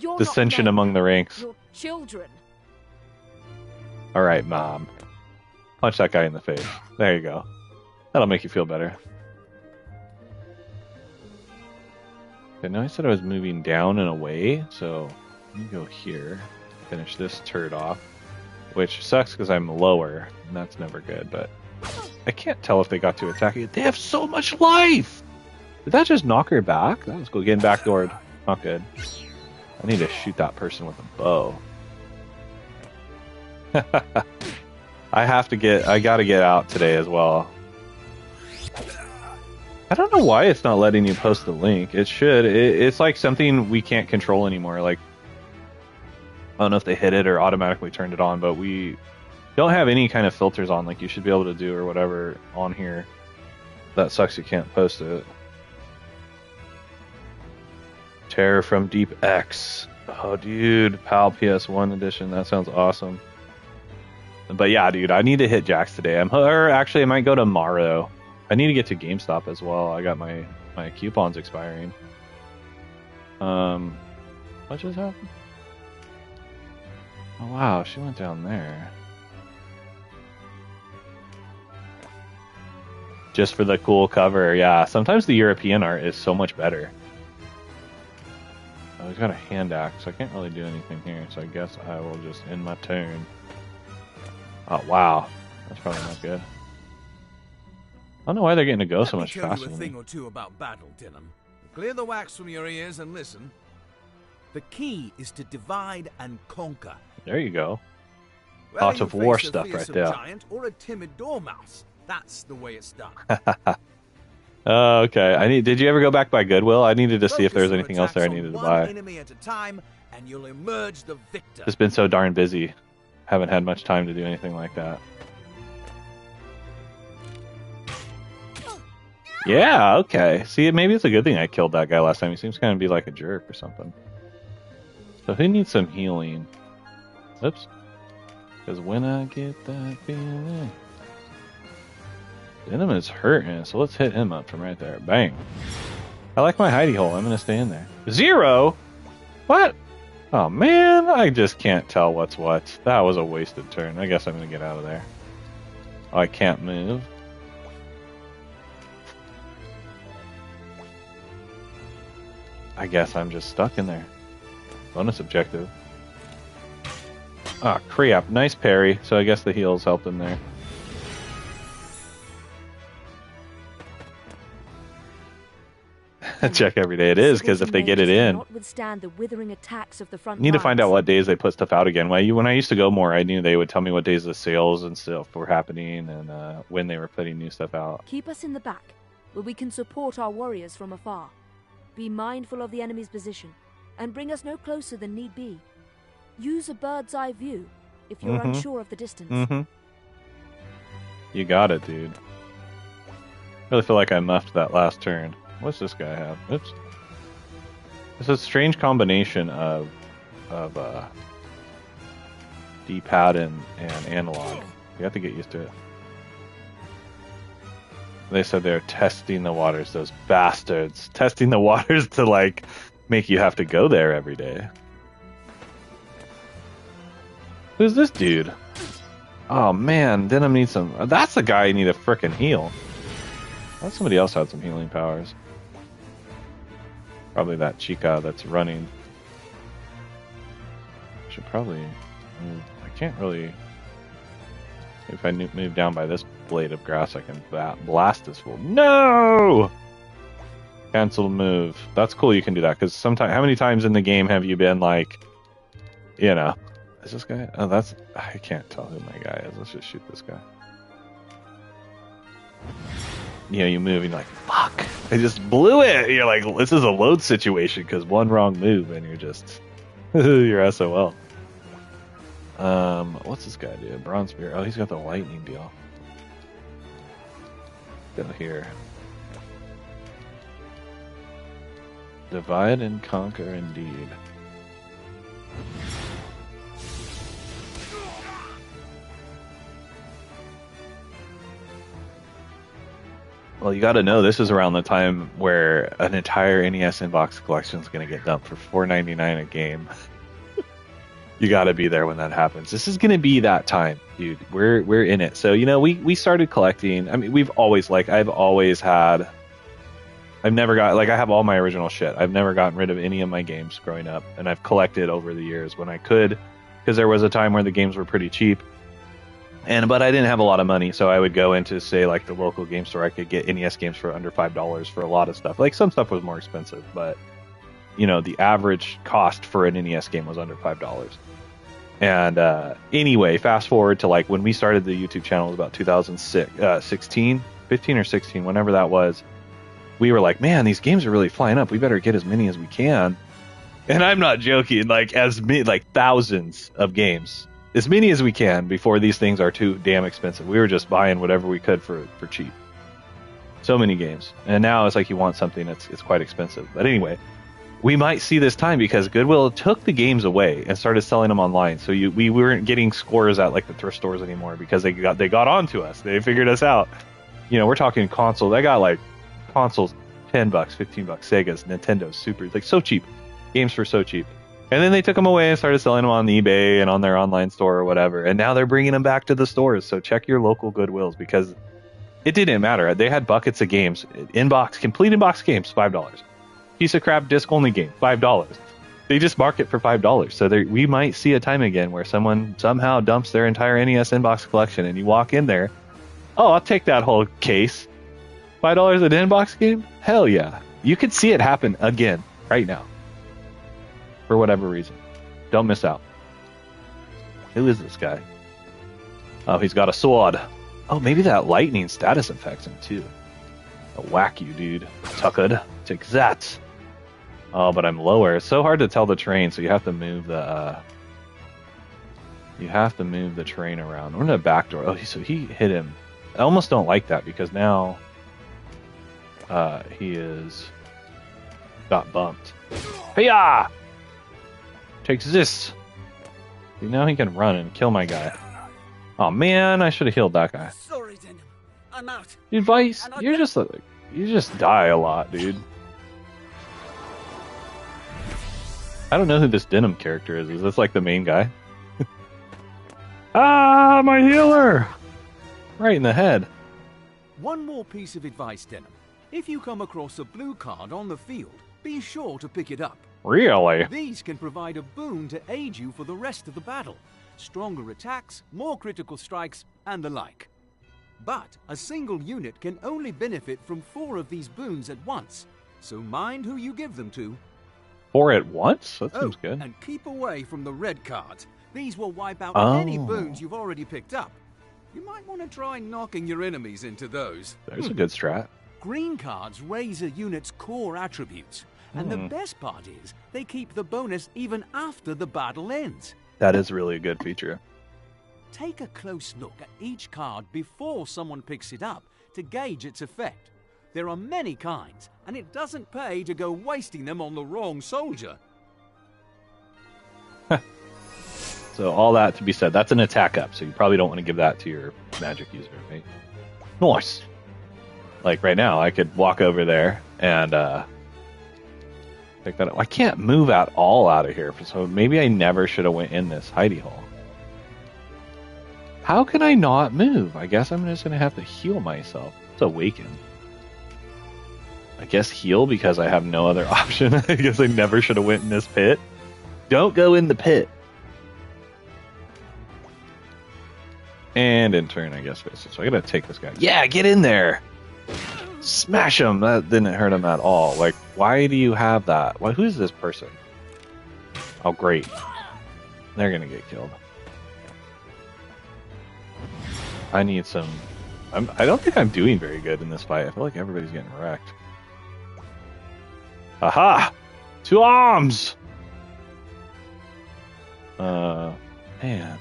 S1: You're
S2: Dissension
S1: not men.
S2: among the ranks.
S1: You're children.
S2: Alright, Mom. Punch that guy in the face. There you go. That'll make you feel better. Okay, now I said I was moving down and away, so let me go here. Finish this turret off. Which sucks because I'm lower, and that's never good, but I can't tell if they got to attack it. They have so much life! Did that just knock her back? That was cool. Getting backdoored. Not good. I need to shoot that person with a bow. I gotta get out today as well. I don't know why it's not letting you post the link. It should. It's like something we can't control anymore. Like, I don't know if they hit it or automatically turned it on, but we don't have any kind of filters on like you should be able to do or whatever on here. That sucks you can't post it. Terror from Deep X. Oh, dude. PAL PS1 edition. That sounds awesome. But yeah, dude, I need to hit Jax today. Or actually, I might go tomorrow. I need to get to GameStop as well. I got my coupons expiring. What just happened? Oh, wow. She went down there. Just for the cool cover. Yeah, sometimes the European art is so much better. Oh, he's got a hand axe, so I can't really do anything here. So I guess I will just end my turn. Oh, wow. That's probably not good. I don't know why they're getting to go so much faster
S7: Let me tell you a thing or two about battle, Dylan. Clear the wax from your ears and listen. The key is to divide and conquer.
S2: There you go.
S7: Whether
S2: Lots
S7: you
S2: of war
S7: face a
S2: stuff right
S7: fearsome
S2: there.
S7: giant or a timid dormouse, that's the way it's done.
S2: Okay. Did you ever go back by Goodwill? I needed to see if there was
S7: Focus your
S2: anything else there I
S7: attacks on
S2: needed to
S7: one
S2: buy.
S7: enemy at a time, and you'll emerge the victor.
S2: Just been so darn busy. Haven't had much time to do anything like that. Yeah, okay. See, maybe it's a good thing I killed that guy last time. He seems kind of be like a jerk or something. So who needs some healing? Oops. Because when I get that feeling... Venom is hurting, so let's hit him up from right there. Bang. I like my hidey hole. I'm going to stay in there. 0? What? Oh, man. I just can't tell what's what. That was a wasted turn. I guess I'm going to get out of there. Oh, I can't move. I guess I'm just stuck in there. Bonus objective. Ah, crap. Nice parry. So I guess the heals helped him there. Check every day it is, because if they get it in,
S1: Withstand the withering attacks of the front
S2: need to find out
S1: lines.
S2: what days they put stuff out again. When I used to go more, I knew they would tell me what days the sales and stuff were happening and when they were putting new stuff out.
S1: Keep us in the back, where we can support our warriors from afar. Be mindful of the enemy's position, and bring us no closer than need be. Use a bird's eye view if you're unsure of the distance.
S2: You got it, dude. Really feel like I muffed that last turn. What's this guy have? Oops. It's a strange combination of D-pad and analog. You have to get used to it. They said they're testing the waters, those bastards. Testing the waters to, like, make you have to go there every day. Who's this dude? Oh, man. Denim needs some... That's the guy I need a frickin' heal. I thought somebody else had some healing powers. Probably that chica that's running. Should probably move. I can't really... If I move down by this blade of grass, I can blast this fool. No! Cancel move. That's cool you can do that, because sometimes... How many times in the game have you been like... You know... Is this guy? Oh, that's... I can't tell who my guy is. Let's just shoot this guy. You know, you move and you're like, fuck, I just blew it. You're like, this is a load situation because one wrong move and you're just, you're SOL. What's this guy do? Bronze Spear. Oh, he's got the lightning deal. Go here. Divide and conquer indeed. Well, you got to know this is around the time where an entire NES inbox collection is going to get dumped for $4.99 a game. You got to be there when that happens. This is going to be that time, dude. We're in it. So, you know, we started collecting. I mean, we've always, like, I've never got, like, I have all my original shit. I've never gotten rid of any of my games growing up, and I've collected over the years when I could, because there was a time where the games were pretty cheap. But I didn't have a lot of money, so I would go into, say, like the local game store. I could get NES games for under $5 for a lot of stuff. Like, some stuff was more expensive, but, you know, the average cost for an NES game was under $5. And anyway, fast forward to, like, when we started the YouTube channel, it was about 2016, 15 or 16, whenever that was. We were like, man, these games are really flying up. We better get as many as we can. And I'm not joking, like, thousands of games. As many as we can before these things are too damn expensive. We were just buying whatever we could for cheap. So many games. And now it's like you want something that's quite expensive. But anyway, we might see this time because Goodwill took the games away and started selling them online. So we weren't getting scores at, like, the thrift stores anymore because they got onto us. They figured us out. You know, we're talking consoles. I got, like, consoles $10, $15, Segas, Nintendo, Super, like, so cheap. Games for so cheap. And then they took them away and started selling them on eBay and on their online store or whatever. And now they're bringing them back to the stores. So check your local Goodwills because it didn't matter. They had buckets of games. Complete inbox games, $5. Piece of crap disc only game, $5. They just mark it for $5. So we might see a time again where someone somehow dumps their entire NES inbox collection and you walk in there. Oh, I'll take that whole case. $5 an inbox game? Hell yeah. You could see it happen again right now. For whatever reason. Don't miss out. Who is this guy? Oh, he's got a sword. Oh, maybe that lightning status affects him too. I'll whack you, dude. Tucked. Take that. Oh, but I'm lower. It's so hard to tell the terrain, so you have to move the train around. I'm in a back door. Oh, so he hit him. I almost don't like that because now he is got bumped. Hey-ya! Takes this. See, now he can run and kill my guy. Oh man, I should have healed that guy.
S17: Sorry, Denim. I'm out.
S2: Dude, Vice, you just die a lot, dude. I don't know who this Denim character is. Is this like the main guy? Ah, my healer! Right in the head.
S12: One more piece of advice, Denim. If you come across a blue card on the field, be sure to pick it up.
S2: Really?
S12: These can provide a boon to aid you for the rest of the battle. Stronger attacks, more critical strikes, and the like. But a single unit can only benefit from 4 of these boons at once, so mind who you give them to.
S2: 4 at once? That seems good.
S12: And keep away from the red cards. These will wipe out
S2: Oh.
S12: any boons you've already picked up. You might want to try knocking your enemies into those.
S2: There's a good strat.
S12: Green cards raise a unit's core attributes, and the best part is they keep the bonus even after the battle ends.
S2: That is really a good feature.
S12: Take a close look at each card before someone picks it up to gauge its effect. There are many kinds, and it doesn't pay to go wasting them on the wrong soldier.
S2: So all that to be said, that's an attack up, so you probably don't want to give that to your magic user, right? Nice. Like right now, I could walk over there and pick that up. I can't move at all out of here, so maybe I never should have went in this hidey hole. How can I not move? I guess I'm just going to have to heal myself. It's awaken. I guess heal because I have no other option. I guess I never should have went in this pit. Don't go in the pit. And in turn, I guess. So I gotta take this guy. Yeah, get in there! Smash him! That didn't hurt him at all. Like, why do you have that? Why? Who's this person? Oh, great. They're gonna get killed. I need some... I don't think I'm doing very good in this fight. I feel like everybody's getting wrecked. Aha! 2 arms! Man.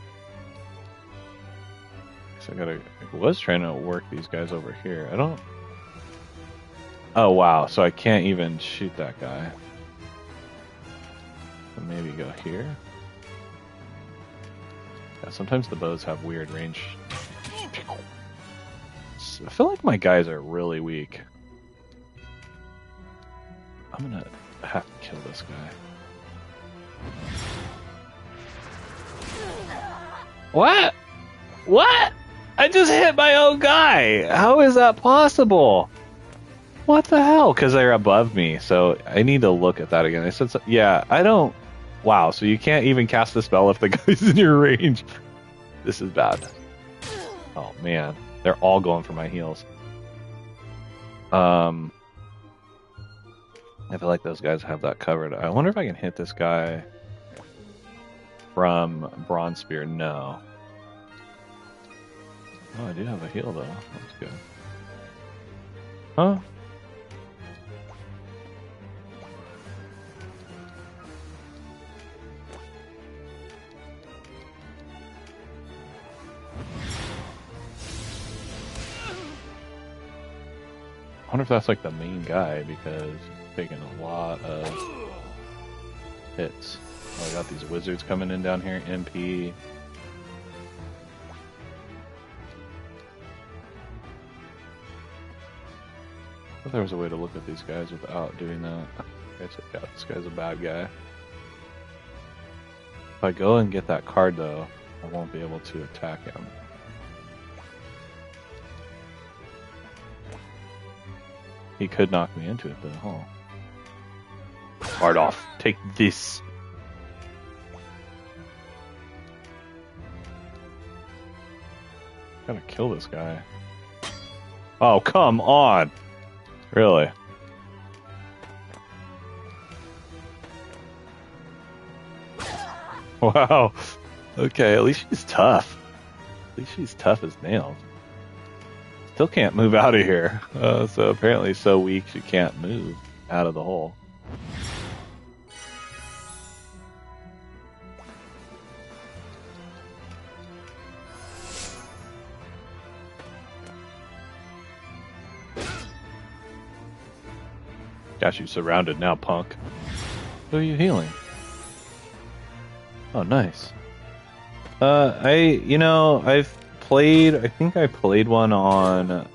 S2: I was trying to work these guys over here. I don't... Oh, wow. So I can't even shoot that guy. So maybe go here. Yeah, sometimes the bows have weird range. I feel like my guys are really weak. I'm gonna have to kill this guy. What? What? I just hit my own guy. How is that possible? What the hell? Because they're above me, so I need to look at that again. I said, so, yeah, I don't. Wow, so you can't even cast the spell if the guy's in your range. This is bad. Oh man, they're all going for my heals. I feel like those guys have that covered. I wonder if I can hit this guy from Bronze Spear. No. Oh, I do have a heal though. That's good. Huh? I wonder if that's like the main guy because he's taking a lot of hits. Oh, I got these wizards coming in down here. MP. I thought there was a way to look at these guys without doing that. Okay, so yeah, this guy's a bad guy. If I go and get that card though, I won't be able to attack him. He could knock me into it though, huh? Card off. Take this. Gotta kill this guy. Oh, come on! Really? Wow. Okay, at least she's tough. At least she's tough as nails. Still can't move out of here. So apparently so weak she can't move out of the hole. Got you surrounded now, punk. Who are you healing? Oh, nice. I've played, I think I played one on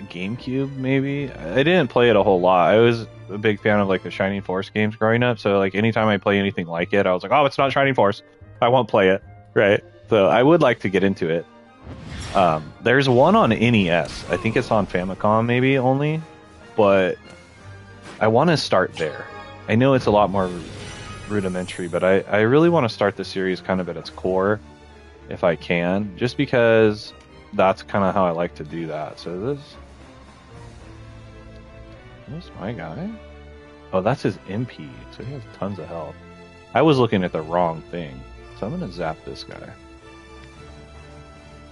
S2: GameCube, maybe? I didn't play it a whole lot. I was a big fan of, like, the Shining Force games growing up, so, like, anytime I play anything like it, I was like, oh, it's not Shining Force. I won't play it, right? So I would like to get into it. There's one on NES. I think it's on Famicom, maybe, only, but I want to start there. I know it's a lot more rudimentary, but I really want to start the series kind of at its core, if I can, just because that's kind of how I like to do that. So this my guy? Oh, that's his MP, so he has tons of health. I was looking at the wrong thing, so I'm gonna zap this guy.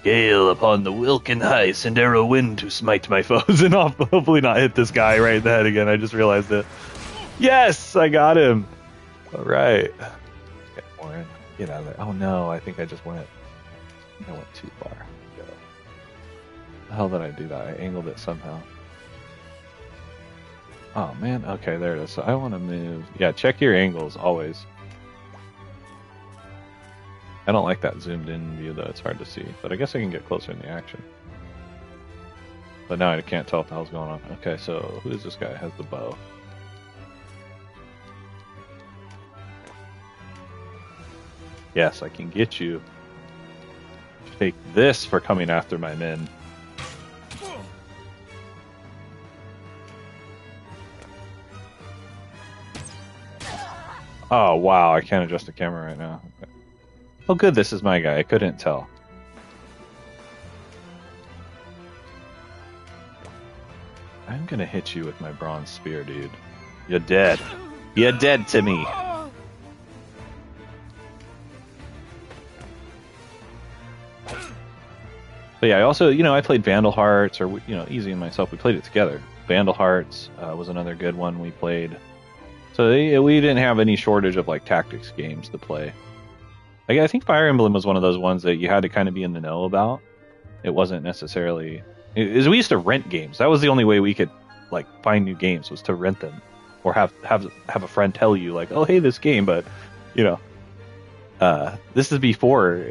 S2: Gale upon the Wilken high, send arrow wind to smite my foes, and I'll hopefully not hit this guy right in the head again. I just realized it. Yes, I got him. All right. Get Warren. Get out of there. Oh no, I think I went too far. Go. The hell did I do that? I angled it somehow. Oh man. Okay, there it is. So I want to move. Yeah, check your angles always. I don't like that zoomed in view though, it's hard to see. But I guess I can get closer in the action. But now I can't tell what the hell's going on. Okay, so who is this guy? Has the bow. Yes, I can get you. Take this for coming after my men. Oh wow, I can't adjust the camera right now. Okay. Oh good, this is my guy. I couldn't tell. I'm gonna hit you with my bronze spear, dude. You're dead. You're dead to me. But yeah, I also, I played Vandal Hearts, or, Easy and myself, we played it together. Vandal Hearts was another good one we played. So we didn't have any shortage of, like, tactics games to play. Like, I think Fire Emblem was one of those ones that you had to kind of be in the know about. It wasn't necessarily... We used to rent games. That was the only way we could, like, find new games, was to rent them. Or have a friend tell you, like, oh, hey, this game, but, this is before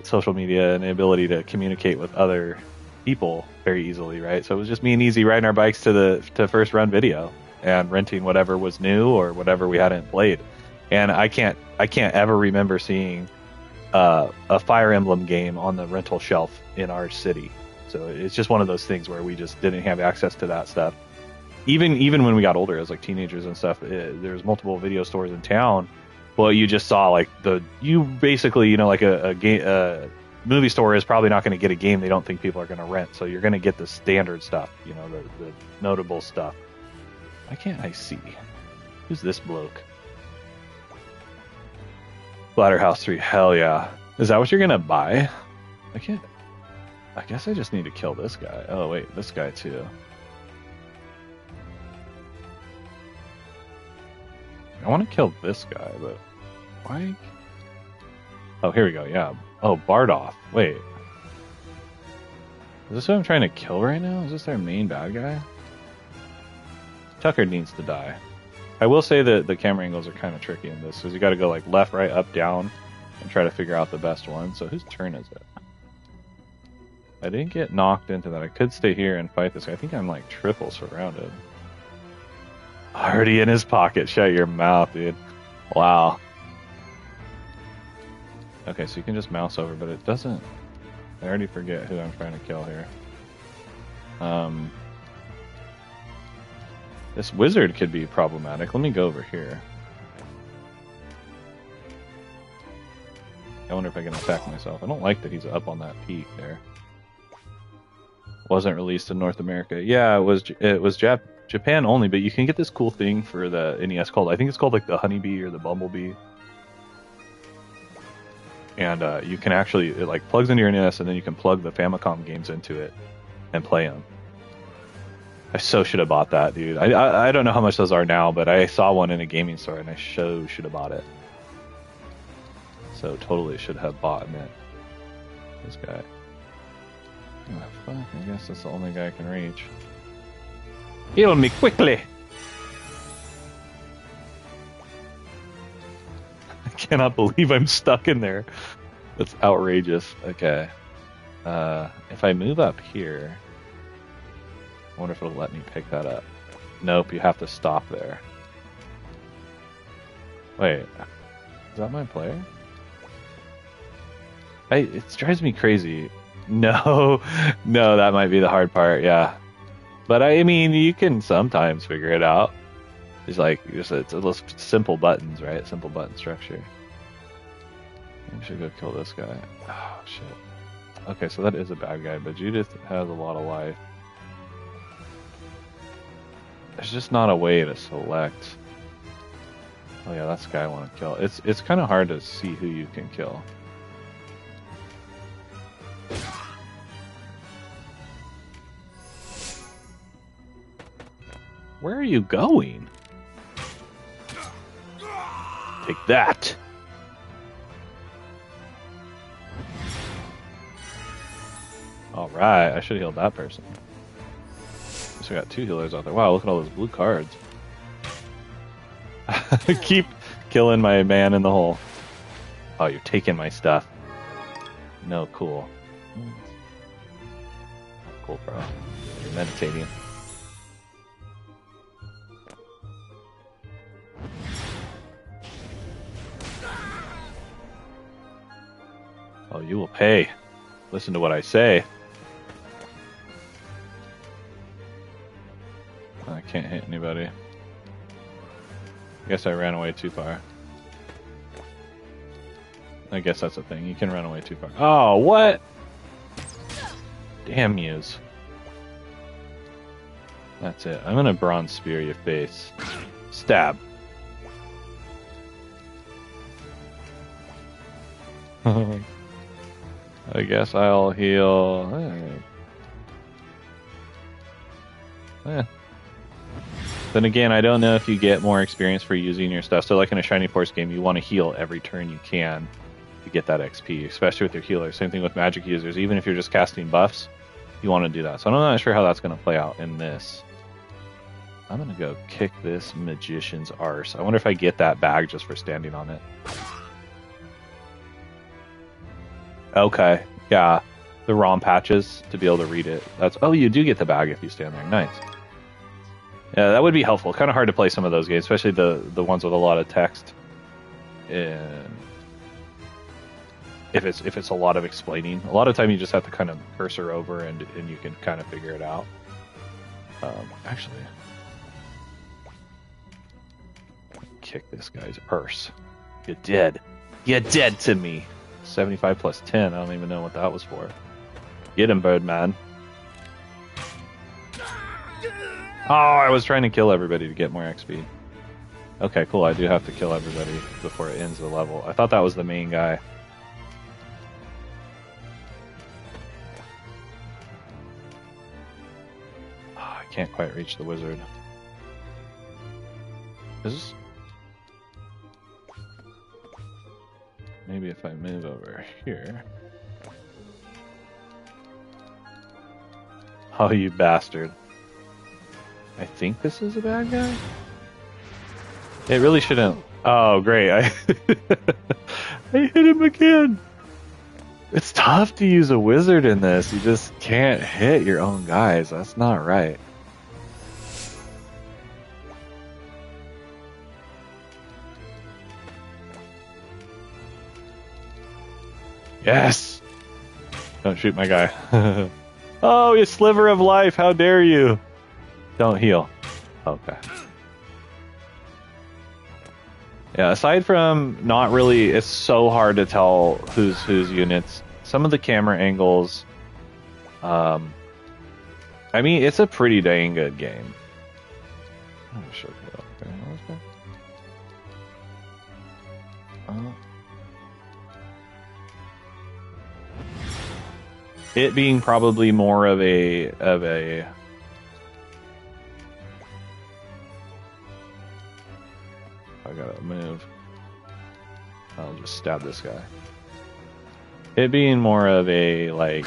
S2: social media and the ability to communicate with other people very easily, right? So it was just me and Easy riding our bikes to First Run Video and renting whatever was new or whatever we hadn't played. And I can't ever remember seeing a Fire Emblem game on the rental shelf in our city. So it's just one of those things where we just didn't have access to that stuff. Even when we got older as like teenagers and stuff, there's multiple video stores in town. Well, you just saw like you basically, like a movie store is probably not going to get a game they don't think people are going to rent. So you're going to get the standard stuff, the notable stuff. Why can't I see? Who's this bloke? Splatterhouse 3, hell yeah. Is that what you're going to buy? I guess I just need to kill this guy. Oh wait, this guy too. I want to kill this guy, but why? Oh, here we go. Yeah. Oh, Bardoff. Wait. Is this who I'm trying to kill right now? Is this their main bad guy? Tucker needs to die. I will say that the camera angles are kind of tricky in this, because you got to go like left, right, up, down, and try to figure out the best one. So whose turn is it? I didn't get knocked into that. I could stay here and fight this guy. I think I'm like triple surrounded. Already in his pocket. Shut your mouth, dude. Wow. Okay, so you can just mouse over, but it doesn't... I already forget who I'm trying to kill here. This wizard could be problematic. Let me go over here. I wonder if I can attack myself. I don't like that he's up on that peak there. Wasn't released in North America. Yeah, it was Japan only, but you can get this cool thing for the NES called, I think it's called like the Honeybee or the Bumblebee. and you can actually, it like plugs into your NES, and then you can plug the Famicom games into it and play them. I so should have bought that, dude. I don't know how much those are now, but I saw one in a gaming store, and I should have bought it. So totally should have bought it. This guy. Oh, fuck, I guess that's the only guy I can reach. Heal me quickly! I cannot believe I'm stuck in there. That's outrageous. Okay. If I move up here, I wonder if it'll let me pick that up. Nope, you have to stop there. Wait, is that my player? It drives me crazy. No, that might be the hard part, yeah. But I mean, you can sometimes figure it out. It's like, it's those simple buttons, right? Simple button structure. I should go kill this guy. Oh, shit. Okay, so that is a bad guy, but Judith has a lot of life. There's just not a way to select. Oh yeah, that's the guy I want to kill. It's kind of hard to see who you can kill. Where are you going? Take that! Alright, I should have healed that person. So I got 2 healers out there. Wow, look at all those blue cards. Keep killing my man in the hole. Oh, you're taking my stuff. No, cool. Cool, bro. You're meditating. Oh, you will pay. Listen to what I say. I can't hit anybody. I guess I ran away too far. I guess that's a thing. You can run away too far. Oh, what? Damn yous. That's it. I'm gonna bronze spear your face. Stab. I guess I'll heal. Then again, I don't know if you get more experience for using your stuff. So like in a Shiny Force game, you want to heal every turn you can to get that XP, especially with your healer. Same thing with magic users. Even if you're just casting buffs, you want to do that. So I'm not sure how that's going to play out in this. I'm going to go kick this magician's arse. I wonder if I get that bag just for standing on it. Okay, yeah. The ROM patches to be able to read it. That's oh, you do get the bag if you stand there. Nice. Yeah, that would be helpful. Kind of hard to play some of those games, especially the ones with a lot of text. And if it's a lot of explaining, a lot of time you just have to kind of cursor over and you can kind of figure it out. Actually, kick this guy's arse. You're dead. You're dead to me. 75 plus 10. I don't even know what that was for. Get him, Birdman. Oh, I was trying to kill everybody to get more XP. Okay, cool. I do have to kill everybody before it ends the level. I thought that was the main guy. Oh, I can't quite reach the wizard. Is this... Maybe if I move over here... Oh, you bastard. I think this is a bad guy? It really shouldn't... Oh, great. I hit him again! It's tough to use a wizard in this. You just can't hit your own guys. That's not right. Yes! Don't shoot my guy. Oh, you sliver of life! How dare you! Don't heal. Okay. Yeah, aside from not really, it's so hard to tell who's units. Some of the camera angles, I mean, it's a pretty dang good game. Oh, sure. Okay, let's go. It being probably more of a I gotta move. I'll just stab this guy. It being more of a like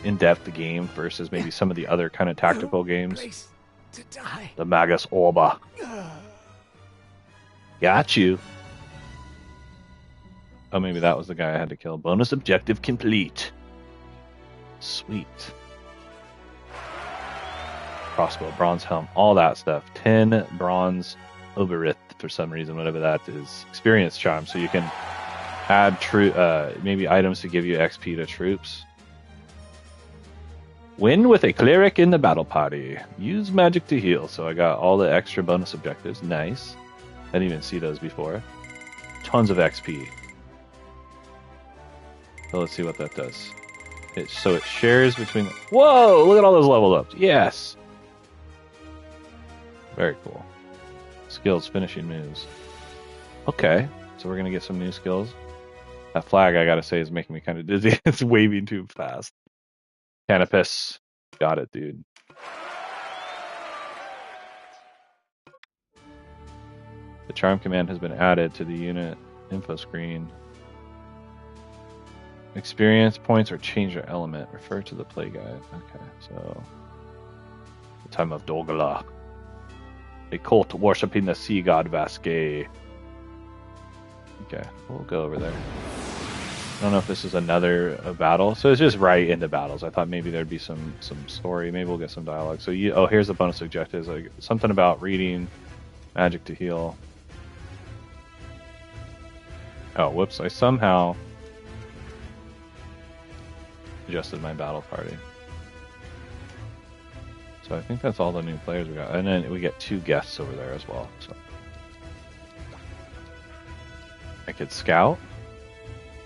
S2: in-depth game versus maybe some of the other kind of tactical games. The Magus Orba. Got you. Oh, maybe that was the guy I had to kill. Bonus objective complete. Sweet. Crossbow, bronze helm, all that stuff. 10 bronze Oberith for some reason, whatever that is. Experience charm, so you can add maybe items to give you XP to troops. Win with a cleric in the battle party. Use magic to heal. So I got all the extra bonus objectives. Nice. I didn't even see those before. Tons of XP. So let's see what that does. So it shares between... Whoa! Look at all those level ups. Yes! Very cool. Skills, finishing moves. Okay. So we're going to get some new skills. That flag, I gotta say, is making me kind of dizzy. It's waving too fast. Canopus. Got it, dude. The charm command has been added to the unit info screen. Experience points or change your element. Refer to the play guide. Okay, so... The time of Dogala. A cult worshipping the sea god Vasquez. Okay, we'll go over there. I don't know if this is another battle. So it's just right into battles. I thought maybe there'd be some story. Maybe we'll get some dialogue. So here's the bonus objectives. Like something about reading, magic to heal. Oh, whoops! I somehow adjusted my battle party. So I think that's all the new players we got, and then we get 2 guests over there as well. So I could scout.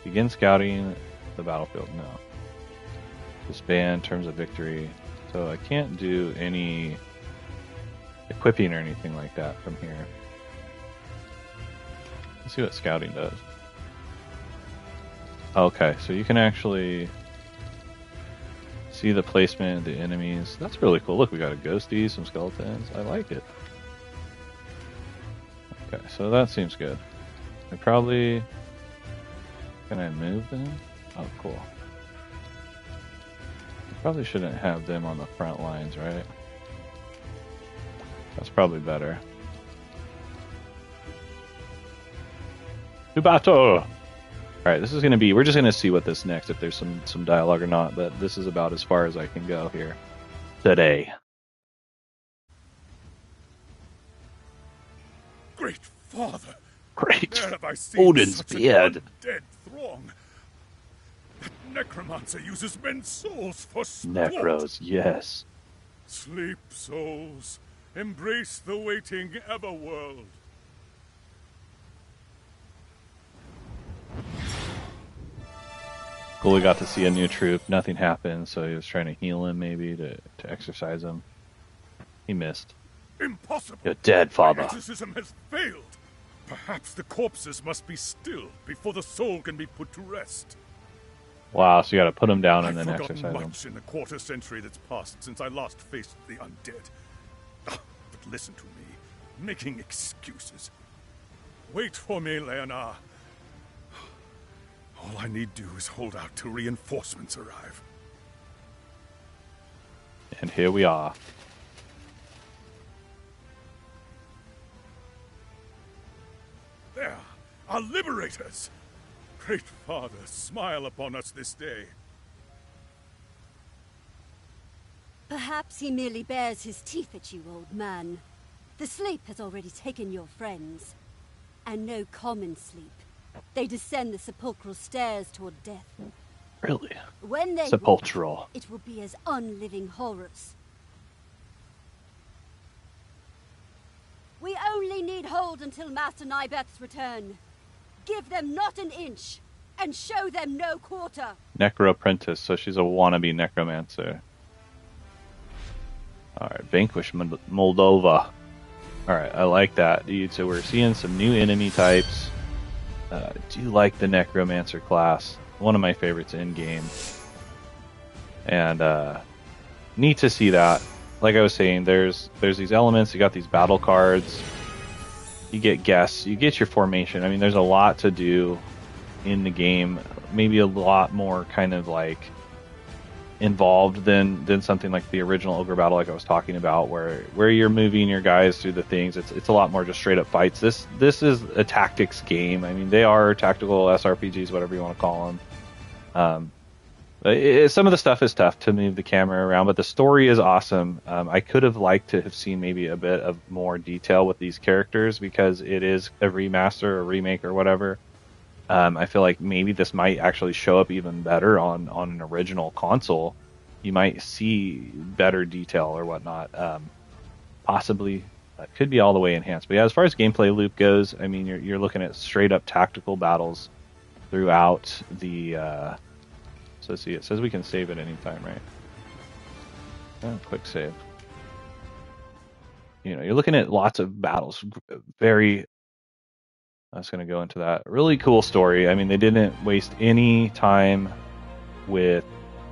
S2: Begin scouting the battlefield. No. Disband, terms of victory. So I can't do any equipping or anything like that from here. Let's see what scouting does. Okay, so you can actually see the placement of the enemies. That's really cool. Look, we got a ghosty, some skeletons. I like it. Okay, so that seems good. I probably... Can I move them? Oh, cool. I probably shouldn't have them on the front lines, right? That's probably better. Nubato! Alright, this is going to be... We're just going to see what this next, if there's some dialogue or not, but this is about as far as I can go here today.
S18: Great Father!
S2: Great.
S18: Where have I seen
S2: Odin's
S18: such
S2: beard.
S18: an undead throng? That necromancer uses men's souls for sport.
S2: Necros, yes.
S18: Sleep, souls. Embrace the waiting everworld.
S2: Cool, we got to see a new troop. Nothing happened, so he was trying to heal him, maybe, to exercise him. He missed.
S18: Impossible!
S2: You're dead, father.
S18: My exorcism has failed. Perhaps the corpses must be still before the soul can be put to rest.
S2: Wow, so you gotta put him down and then
S18: I've
S2: exercise
S18: forgotten
S2: him.
S18: much in the quarter century that's passed since I last faced the undead. But listen to me, making excuses. Wait for me, Leonard. All I need do is hold out till reinforcements arrive.
S2: And here we are.
S18: There, our liberators! Great Father, smile upon us this day.
S19: Perhaps he merely bares his teeth at you, old man. The sleep has already taken your friends. And no common sleep. They descend the sepulchral stairs toward death.
S2: Really?
S19: When they
S2: Sepulchral.
S19: walk, it will be as unliving horrors. We only need hold until Master Nybeth's return. Give them not an inch, and show them no quarter.
S2: Necro apprentice, so she's a wannabe necromancer. Alright, vanquish Moldova. Alright, I like that, dude. So we're seeing some new enemy types. Do you like the necromancer class? One of my favorites in game. and neat to see that. Like I was saying, there's these elements. You got these battle cards. You get guests. You get your formation. I mean, there's a lot to do in the game. Maybe a lot more kind of like involved than something like the original Ogre Battle, like I was talking about, where you're moving your guys through the things. It's a lot more just straight up fights. This is a tactics game. I mean, they are tactical SRPGs, whatever you want to call them. Some of the stuff is tough to move the camera around, but the story is awesome. I could have liked to have seen maybe a bit of more detail with these characters because it is a remaster or remake or whatever. I feel like maybe this might actually show up even better on an original console. You might see better detail or whatnot. Possibly could be all the way enhanced. But yeah, as far as gameplay loop goes, I mean, you're looking at straight up tactical battles throughout the. So see, it says we can save at any time, right? Quick save. You're looking at lots of battles. I was going to go into that. Really cool story. I mean, they didn't waste any time with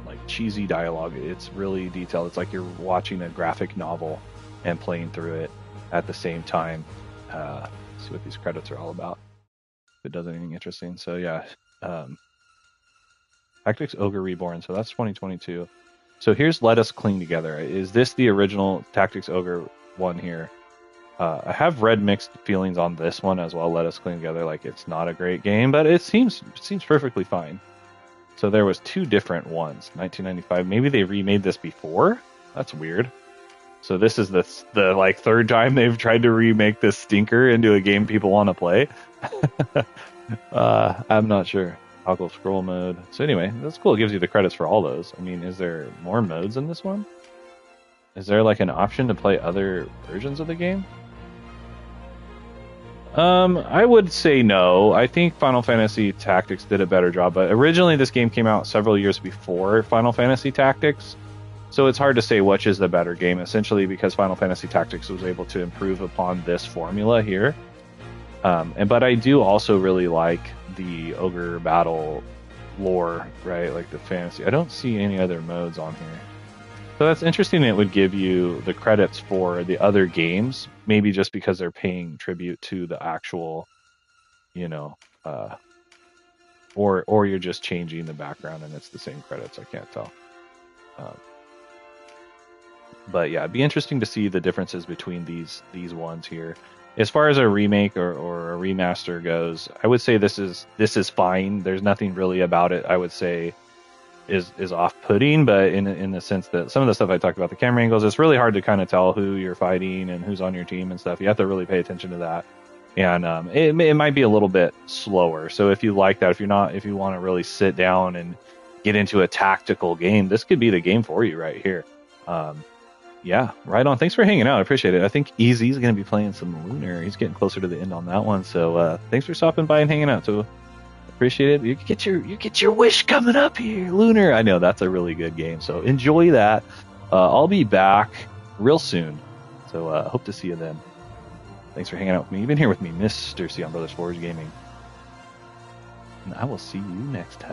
S2: like cheesy dialogue. It's really detailed. It's like you're watching a graphic novel and playing through it at the same time. See what these credits are all about. If it does anything interesting. So yeah, Tactics Ogre Reborn. So that's 2022. So here's Let Us Cling Together. Is this the original Tactics Ogre one here? I have read mixed feelings on this one as well. Let Us Cling Together. Like, it's not a great game, but it seems perfectly fine. So there was two different ones. 1995. Maybe they remade this before. That's weird. So this is the like third time they've tried to remake this stinker into a game people want to play. I'm not sure. Toggle scroll mode. So anyway, that's cool. It gives you the credits for all those. I mean, is there more modes in this one? Is there like an option to play other versions of the game? I would say no. I think Final Fantasy Tactics did a better job, but originally this game came out several years before Final Fantasy Tactics, so it's hard to say which is the better game, essentially because Final Fantasy Tactics was able to improve upon this formula here. But I do also really like the Ogre Battle lore, right? Like the fantasy. I don't see any other modes on here. So that's interesting. It would give you the credits for the other games, maybe just because they're paying tribute to the actual, or you're just changing the background and it's the same credits. I can't tell. But yeah, it'd be interesting to see the differences between these ones here. As far as a remake or a remaster goes, I would say this is fine. There's nothing really about it I would say is off-putting, but in the sense that some of the stuff I talked about, the camera angles, it's really hard to kind of tell who you're fighting and who's on your team and stuff. You have to really pay attention to that, and it might be a little bit slower. So if you like that, if you want to really sit down and get into a tactical game, this could be the game for you right here. Yeah, right on. Thanks for hanging out. I appreciate it. I think Easy's going to be playing some Lunar. He's getting closer to the end on that one. So thanks for stopping by and hanging out. So appreciate it. You get your wish coming up here, Lunar. I know that's a really good game. So enjoy that. I'll be back real soon. So hope to see you then. Thanks for hanging out with me. You've been here with me, Mr. C on Brothers Forge Gaming. And I will see you next time.